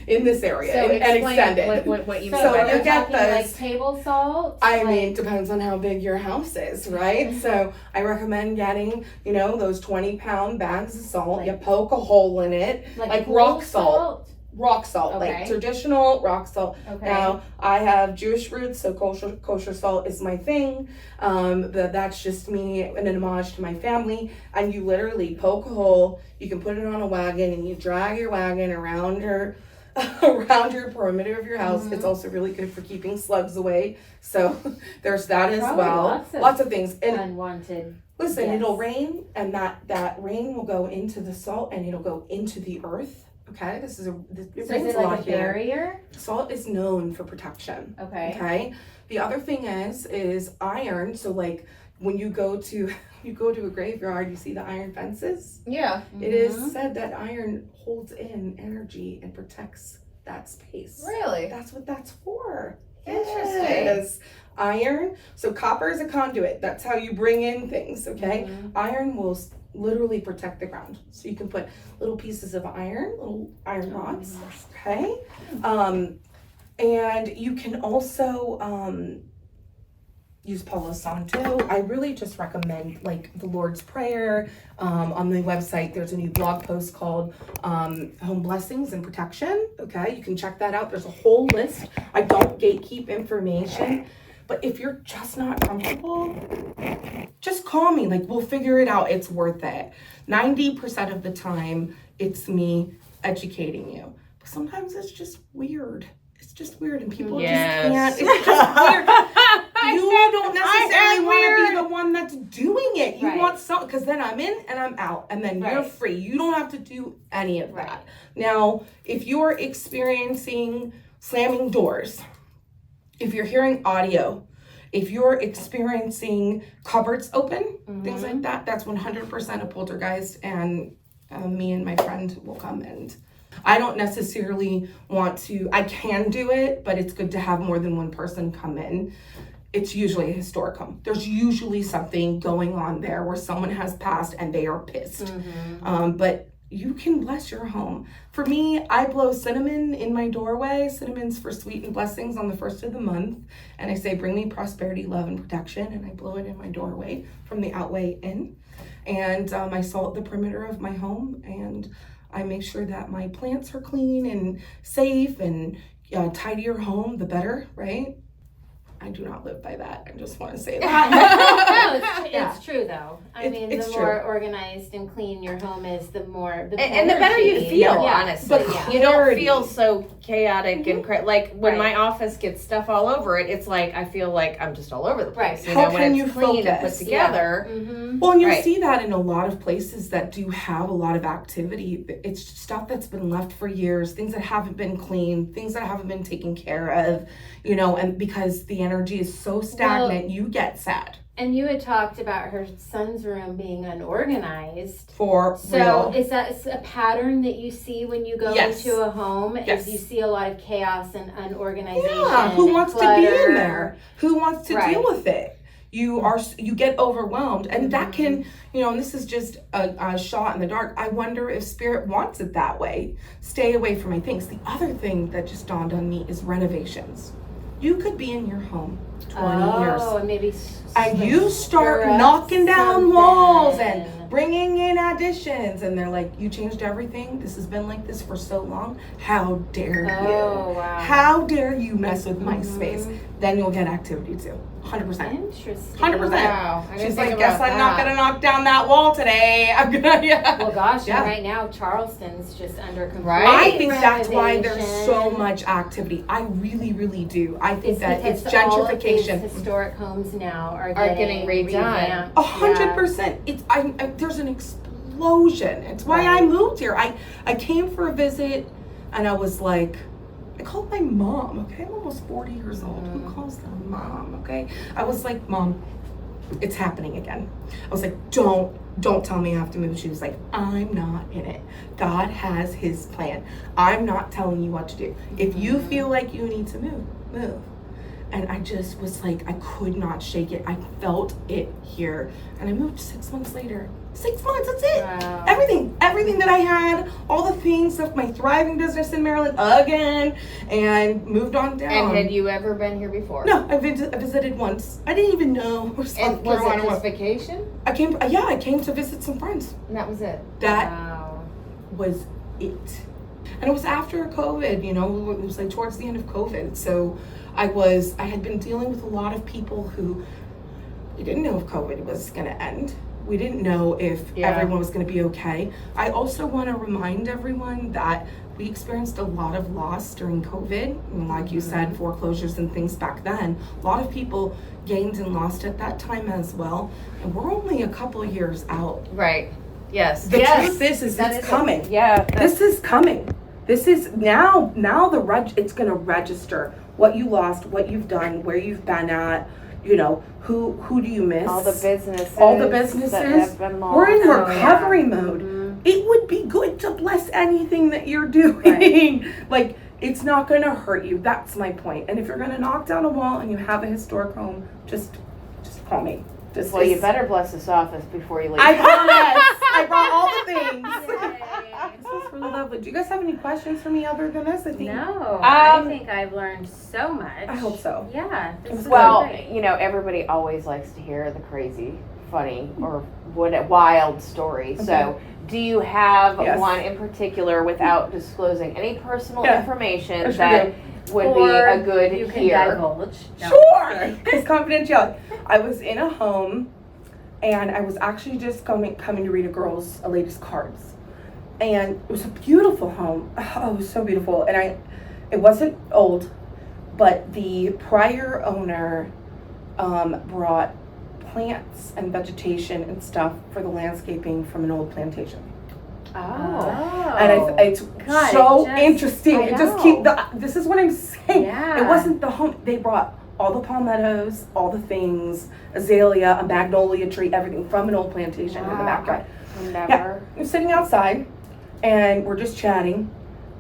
in this area, So and extend it. what you mean So by are you you get talking like those- table salt? I Like- mean, depends on how big your house is, right? So I recommend getting, you know, those 20-pound bags of salt. Like- You poke a hole in it, like pool rock salt. Rock salt, Okay. like traditional rock salt. Okay. Now, I have Jewish roots, so kosher salt is my thing. That's just me, an homage to my family. And you literally poke a hole, you can put it on a wagon, and you drag your wagon around your perimeter of your house. It's also really good for keeping slugs away. So there's that as Probably well. lots of things. And unwanted. listen, yes. it'll rain, and that rain will go into the salt, and it'll go into the earth. Okay, it So rains is it a lot like a here. barrier? Salt is known for protection. Okay. Okay. The other thing is iron. So like when you go to a graveyard, you see the iron fences. Yeah. It is said that iron holds in energy and protects that space. Really? That's what that's for. Interesting. Yes. Iron. So copper is a conduit. That's how you bring in things. Okay. Iron will literally protect the ground. So you can put little pieces of iron, little iron rods. Okay. And you can also use Palo Santo. I really just recommend like the Lord's Prayer. On the website, there's a new blog post called Home Blessings and Protection. Okay, you can check that out. There's a whole list. I don't gatekeep information. But if you're just not comfortable, just call me. Like, we'll figure it out. It's worth it. 90% of the time, it's me educating you. But sometimes it's just weird. It's just weird, and people just can't. It's just weird. You don't necessarily want to be the one that's doing it. You want some, because then I'm in and I'm out, and then you're free. You don't have to do any of that. Now, if you're experiencing slamming doors, if you're hearing audio, if you're experiencing cupboards open, things like that, that's 100% a poltergeist, and me and my friend will come. And I don't necessarily want to, I can do it, but it's good to have more than one person come in. It's usually a historic home. There's usually something going on there where someone has passed and they are pissed. But you can bless your home. For me, I blow cinnamon in my doorway. Cinnamon's for sweet and blessings on the first of the month. And I say, bring me prosperity, love, and protection. And I blow it in my doorway from the outway in. And I salt the perimeter of my home. And I make sure that my plants are clean and safe, and tidier home, the better, right? I do not live by that. I just want to say that. It's true though. I mean, it's the true. more organized and clean your home is, the more the And the better you energy. feel, Yeah. honestly. But You don't clarity. feel so chaotic and like when Right. my office gets stuff all over it, it's like I feel like I'm just all over the place. Right. You How know, when can it's you clean and put focus? together. Well, and you Right. see that in a lot of places that do have a lot of activity. It's stuff that's been left for years, things that haven't been cleaned, things that haven't been taken care of, you know, and because the energy is so stagnant, you get sad. And you had talked about her son's room being unorganized. For So real. is that a pattern that you see when you go Yes. into a home? Yes. Is you see a lot of chaos and unorganization? Yeah, who and wants to be clutter? in there? Who wants to Right. deal with it? You get overwhelmed, and that can, and this is just a shot in the dark. I wonder if spirit wants it that way. Stay away from my things. The other thing that just dawned on me is renovations. You could be in your home 20 years. Oh, and maybe. And you start stir up knocking down walls and something. bringing in additions, and they're like, you changed everything. This has been like this for so long. How dare you? Oh, wow. How dare you mess with my space? Then you'll get activity too. 100%. Interesting. 100%. Wow. I didn't She's think like, about guess I'm not that. gonna knock down that wall today. I'm gonna, yeah. Well, gosh, Yeah. and right now Charleston's just under complete Right. I think that's why there's renovation. so much activity. I really, really do. I think It's that it's because all of these gentrification. historic homes now are getting redone. revamped. 100%. It's there's an explosion. It's why I Right. moved here. I came for a visit, and I was like, I called my mom. Okay, I'm almost 40 years old. Who calls them mom? Okay, I was like, Mom, it's happening again. I was like, don't tell me I have to move. She was like, I'm not in it. God has His plan. I'm not telling you what to do. If you feel like you need to move. And I just was like, I could not shake it. I felt it here. And I moved 6 months later. 6 months, that's it. Wow. Everything that I had, all the things of my thriving business in Maryland again, and moved on down. And had you ever been here before? No, I visited once. I didn't even know where South And was Carolina it just vacation? I came to visit some friends. And that was it. That Wow. was it. And it was after COVID, it was like towards the end of COVID. So I had been dealing with a lot of people who we didn't know if COVID was going to end. We didn't know if everyone was going to be okay. I also want to remind everyone that we experienced a lot of loss during COVID. And like you said, foreclosures and things back then. A lot of people gained and lost at that time as well. And we're only a couple of years out. Right. Yes. The yes. truth is That it's is coming. Yeah. This is coming. This is now it's going to register what you lost, what you've done, where you've been at, who do you miss? All the businesses. That have been lost. We're in Oh, recovery mode. It would be good to bless anything that you're doing. Like, it's not going to hurt you. That's my point. And if you're going to knock down a wall and you have a historic home, just call me. Well, you better bless this office before you leave. I promise. I brought all the things. This was really lovely. Do you guys have any questions for me other than this? I think. No, I Um, think I've learned so much. I hope so. Yeah. This is Well, great. everybody always likes to hear the crazy, funny, or wild story. Okay. So, do you have Yes. one in particular without disclosing any personal Yeah. information I sure that would be Or a good you can here? divulge. No. Sure. It's confidentiality. I was in a home, and I was actually just coming to read a lady's cards, and it was a beautiful home. Oh, it was so beautiful, and it wasn't old, but the prior owner brought plants and vegetation and stuff for the landscaping from an old plantation. Oh. And it's God, so it just- interesting. I It just know. this is what I'm saying. Yeah. It wasn't the home. They brought all the palmettos, all the things, azalea, a magnolia tree, everything from an old plantation in the Wow. backyard. Never. I'm sitting outside, and we're just chatting,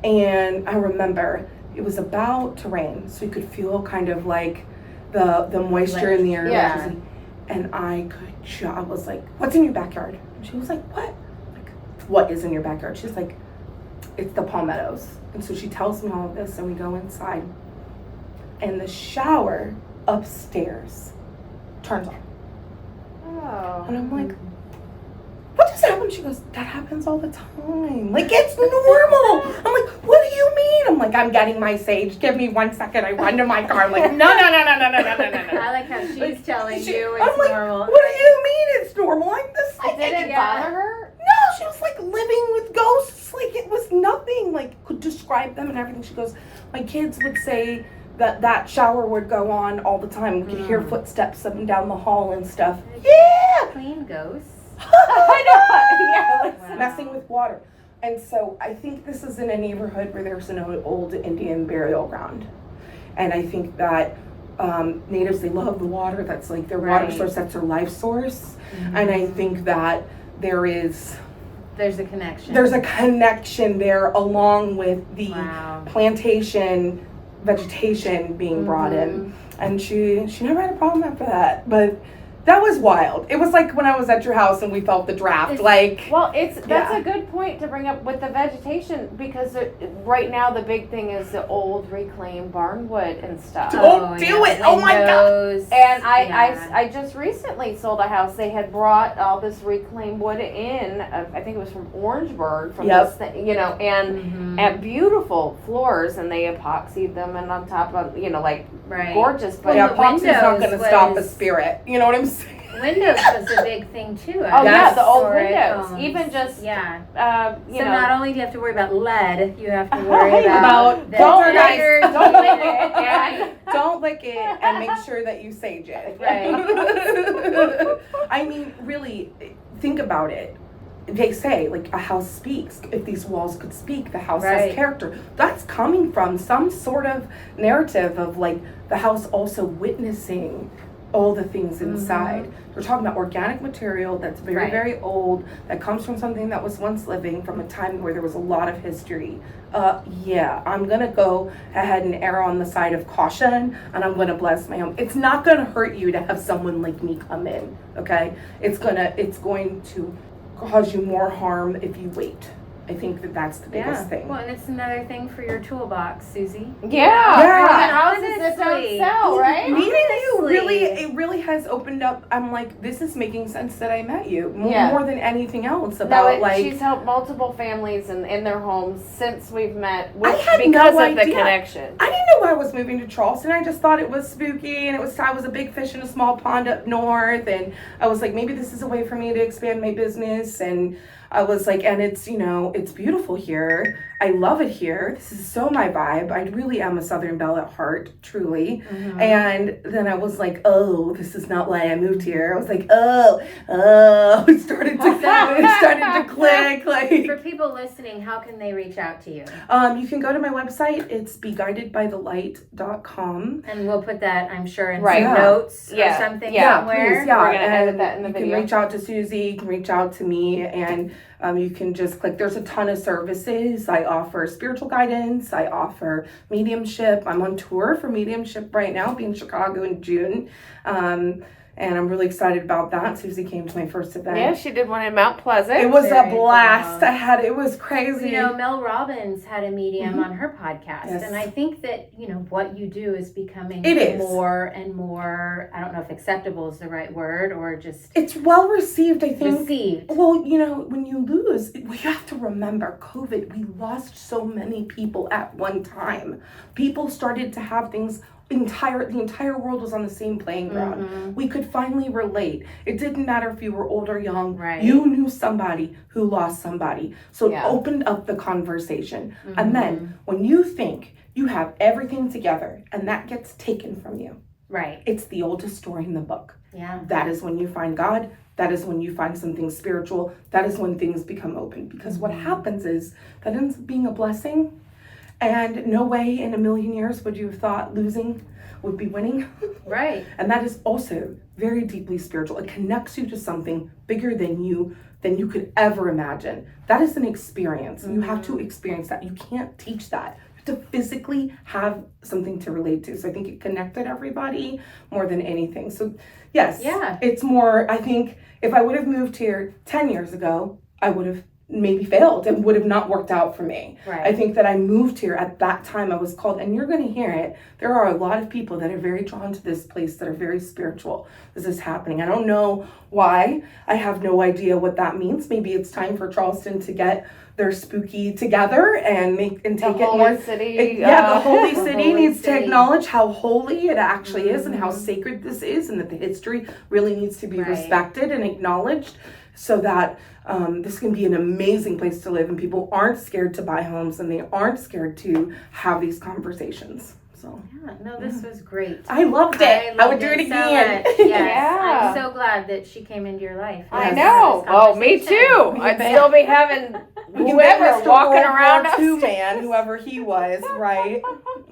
and I remember it was about to rain, so you could feel kind of like the moisture in the air. Yeah. electricity. And I was like, "What's in your backyard?" And she was like, "What?" Like, "What is in your backyard?" She's like, "It's the palmettos." And so she tells me all of this, and we go inside, and the shower upstairs turns on. Oh. And I'm like, "What just happened?" She goes, "That happens all the time. Like, it's normal." I'm like, "What do you mean?" I'm like, "I'm getting my sage. Give me 1 second." I run to my car. I'm like, no. I like how she's telling you it's I'm like, normal. "What do you mean it's normal? I'm the psychic." Did it Yeah. bother her? No, she was like living with ghosts. Like, it was nothing. Like, could describe them and everything. She goes, "My kids would say that shower would go on all the time. We could hear footsteps up and down the hall and stuff." Yeah. Clean ghosts. I know. Yeah, Wow. messing with water. And so I think this is in a neighborhood where there's an old Indian burial ground. And I think that natives, they love the water. That's like their water source. That's their life source. And I think that there's a connection. There's a connection there, along with the plantation vegetation being brought in. And she never had a problem after that. But that was wild. It was like when I was at your house and we felt the draft. That's a good point to bring up with the vegetation, because right now the big thing is the old reclaimed barnwood and stuff. Don't do it! Oh my God! And I just recently sold a house. They had brought all this reclaimed wood in. I think it was from Orangeburg, from this thing, and beautiful floors, and they epoxied them, and on top of gorgeous. But epoxy's not going to stop a spirit. You know what I'm saying? Windows was a big thing too. The old windows. Homes. Even just so not only do you have to worry about lead, you have to worry about don't lick it. Don't lick it, and make sure that you sage it. Right. I mean, really, think about it. They say, like, a house speaks. If these walls could speak, the house has character. That's coming from some sort of narrative of, like, the house also witnessing all the things inside. We're talking about organic material that's very, very old, that comes from something that was once living, from a time where there was a lot of history. I'm going to go ahead and err on the side of caution, and I'm going to bless my home. It's not going to hurt you to have someone like me come in, okay? It's going to cause you more harm if you wait. I think that's the biggest thing. Well, and it's another thing for your toolbox, Suzy. Houses that don't sell, right? Meeting you it really has opened up. I'm like, this is making sense that I met you more than anything else. She's helped multiple families in their homes since we've met, because of the connection. I didn't know why I was moving to Charleston. I just thought it was spooky, and I was a big fish in a small pond up north, and I was like, maybe this is a way for me to expand my business. And I was like, and it's, it's beautiful here. I love it here. This is so my vibe. I really am a Southern belle at heart, truly. And then I was like, oh, this is not why I moved here. I was like, it started to click. Like, for people listening, how can they reach out to you? You can go to my website. It's beguidedbythelight.com. And we'll put that, I'm sure, in some notes or something somewhere. Please, we're going to edit that in the video. You can reach out to Suzy, you can reach out to me, and you can just click. There's a ton of services. I offer spiritual guidance. I offer mediumship. I'm on tour for mediumship right now. I'll be in Chicago in June. And I'm really excited about that. Suzy came to my first event. Yeah, she did one in Mount Pleasant. It was a blast. It was crazy. Mel Robbins had a medium on her podcast. Yes. And I think that, what you do is becoming more and more, I don't know if acceptable is the right word, or just... It's well received, I think. Received. Well, when you lose, we have to remember COVID. We lost so many people at one time. People started to have things... The entire world was on the same playing ground. We could finally relate. It didn't matter if you were old or young. Right. You knew somebody who lost somebody. So it opened up the conversation. And then when you think you have everything together and that gets taken from you, it's the oldest story in the book. Yeah. That is when you find God. That is when you find something spiritual. That is when things become open. Because what happens is that ends up being a blessing. And no way in a million years would you have thought losing would be winning. Right. And that is also very deeply spiritual. It connects you to something bigger than you could ever imagine. That is an experience. You have to experience that. You can't teach that. You have to physically have something to relate to. So I think it connected everybody more than anything. So yes, it's more, I think if I would have moved here 10 years ago, I would have maybe failed and would have not worked out for me. Right. I think that I moved here at that time. I was called, and you're going to hear it. There are a lot of people that are very drawn to this place, that are very spiritual. This is happening. I don't know why. I have no idea what that means. Maybe it's time for Charleston to get their spooky together and take it more. City. The holy city needs to acknowledge how holy it actually is and how sacred this is, and that the history really needs to be respected and acknowledged, so that this can be an amazing place to live, and people aren't scared to buy homes, and they aren't scared to have these conversations. So this was great. I loved it. I would do it again. Yes. I'm so glad that she came into your life. I know. Oh, me too. I'd still be having whoever walking around Two upstairs. man, whoever he was, right?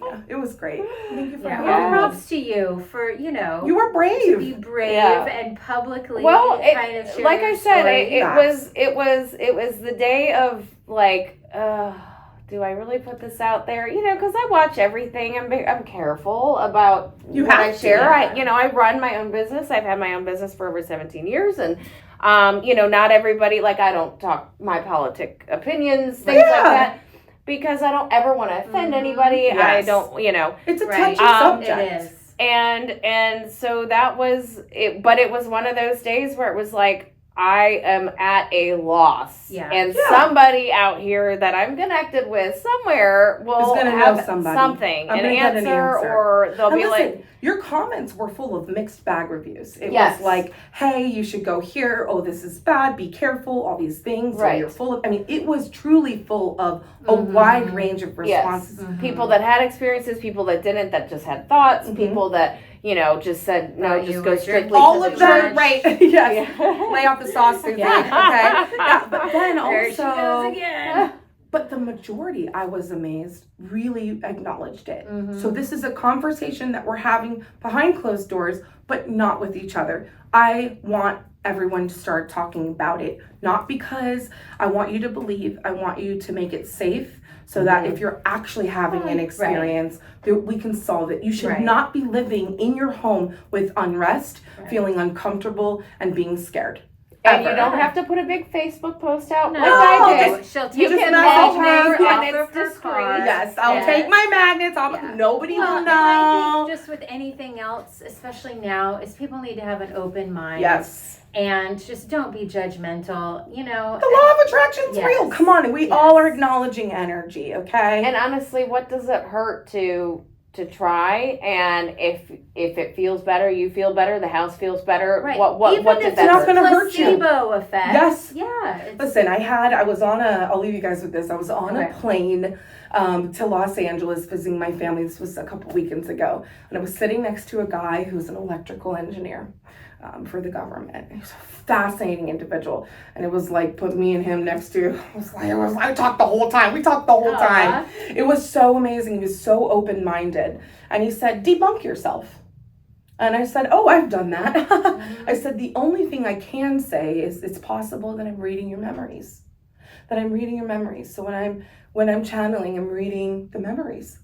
Yeah, it was great. Thank you for Yeah, having well, me. props to you for, you know, You were to brave. be brave Yeah. and publicly Well, kind of share like your I said, story. it was the day of like, do I really put this out there? You know, because I watch everything. I'm careful about You what have I to, share. yeah. I run my own business. I've had my own business for over 17 years, and not everybody, like, I don't talk my politic opinions, things like that, because I don't ever want to offend anybody. Yes. I don't, It's a Right. touchy subject. It is. and so that was it. But it was one of those days where it was like, I am at a loss. Yeah. And Yeah. somebody out here that I'm connected with somewhere will Is gonna know have somebody. something, I'm an gonna get answer, an answer. or they'll And be listen, like, your comments were full of mixed bag reviews. It Yes. was like, hey, you should go here. Oh, this is bad. Be careful. All these things. Right. And you're full of, it was truly full of a wide range of Yes. responses. people that had experiences, people that didn't, that just had thoughts, Mhm. people that, just said, no, Thought just you go were strictly drinking All to of the them, church. right. Yes. Yeah. Lay off the sauce, Suzy. Yeah. Okay. Yeah, but then There she goes also, again. but the majority, I was amazed, really acknowledged it. Mhm. So this is a conversation that we're having behind closed doors, but not with each other. I want everyone to start talking about it, not because I want you to believe, I want you to make it safe so that if you're actually having an experience, that we can solve it. You should Right. not be living in your home with unrest, Right. feeling uncomfortable, and being scared. And you Ever. don't have to put a big Facebook post out No, like I did. she'll You take can the message magnets her off and of it's her discreet. card. Yes, I'll Yes. take my magnets off. Yeah. Nobody Well, will and I know. think just with anything else, especially now, is people need to have an open mind. Yes. And just don't be judgmental, The law of attraction's Yes. real. Come on, we Yes. all are acknowledging energy, okay? And honestly, what does it hurt to try? And if it feels better, you feel better, the house feels better. Right. What Even did if that it's not hurt? gonna hurt you. placebo effect. Yes. Yeah. It's, Listen, I was on I'll leave you guys with this. I was on Okay. a plane to Los Angeles visiting my family. This was a couple weekends ago. And I was sitting next to a guy who's an electrical engineer for the government. He was a fascinating individual. And it was like, put me and him next to, I talked the whole time. We talked the whole time. It was so amazing. He was so open-minded. And he said, debunk yourself. And I said, oh, I've done that. I said, the only thing I can say is it's possible that I'm reading your memories. So when I'm channeling, I'm reading the memories,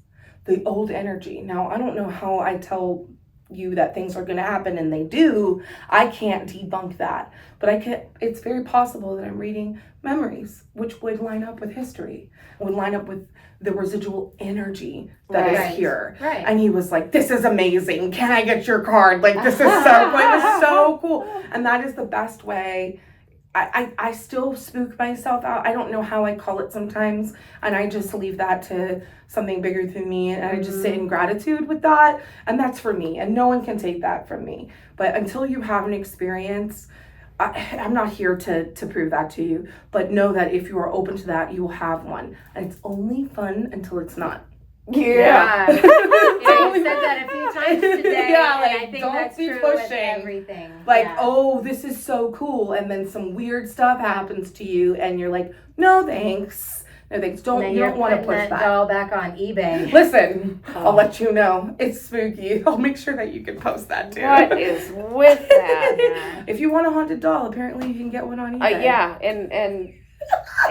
the old energy. Now, I don't know how I tell you that things are going to happen, and they do. I can't debunk that. But it's very possible that I'm reading memories, which would line up with history, would line up with the residual energy that Right. is here. Right. And he was like, this is amazing. Can I get your card? Like, this is so cool. It was so cool. And that is the best way. I still spook myself out. I don't know how I call it sometimes. And I just leave that to something bigger than me. And I just sit in gratitude with that. And that's for me. And no one can take that from me. But until you have an experience, I'm not here to prove that to you. But know that if you are open to that, you will have one. And it's only fun until it's not. Yeah. You said that a few times today. Yeah, like, and I think don't that's be true with pushing. everything. Like, Yeah. oh, this is so cool. And then some weird stuff happens to you. And you're like, no, thanks. No, thanks. And then You don't want to putting push that that. doll back on eBay. Listen, I'll let you know. It's spooky. I'll make sure that you can post that too. What is with that? Yeah. If you want a haunted doll, apparently you can get one on eBay. Yeah,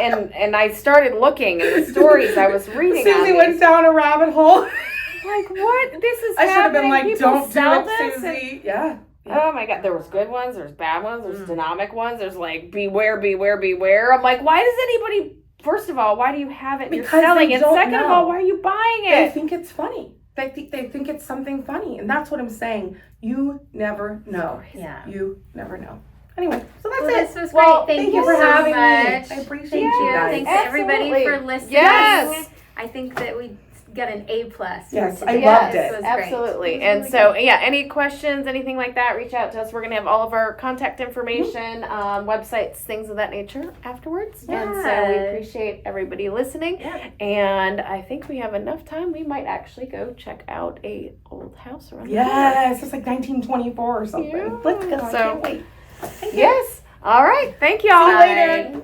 and I started looking at the stories I was reading. Suzy on went these. down a rabbit hole. Like, what? This is I should have been happening? like, People don't do sell it, this and- Suzy. Yeah. Oh my God, there was good ones, there's bad ones, there's dynamic ones, there's like beware, beware, beware. I'm like, why does anybody, first of all, why do you have it? Because You're selling they it. don't Second of know. all, why are you buying They it? think it's funny. They think it's something funny. And that's what I'm saying. You never know. Yeah. You never know. Anyway, so that's Well, it. this was Well, great. Thank thank you you for so having me. much. I appreciate Thank you you. guys. Thanks everybody Absolutely. for listening. Yes. I think that we got an A+. Yes, for I today. loved This it. was great. Absolutely. It was And really so, good. yeah, any questions, anything like that, reach out to us. We're going to have all of our contact information, websites, things of that nature afterwards. And so we Yeah. appreciate everybody listening. Yep. And I think we have enough time. We might actually go check out a old house around the corner. Yes, it's like 1924 or something. Yeah. Let's go. I So- can't wait. Yes. All right. Thank y'all. See you later.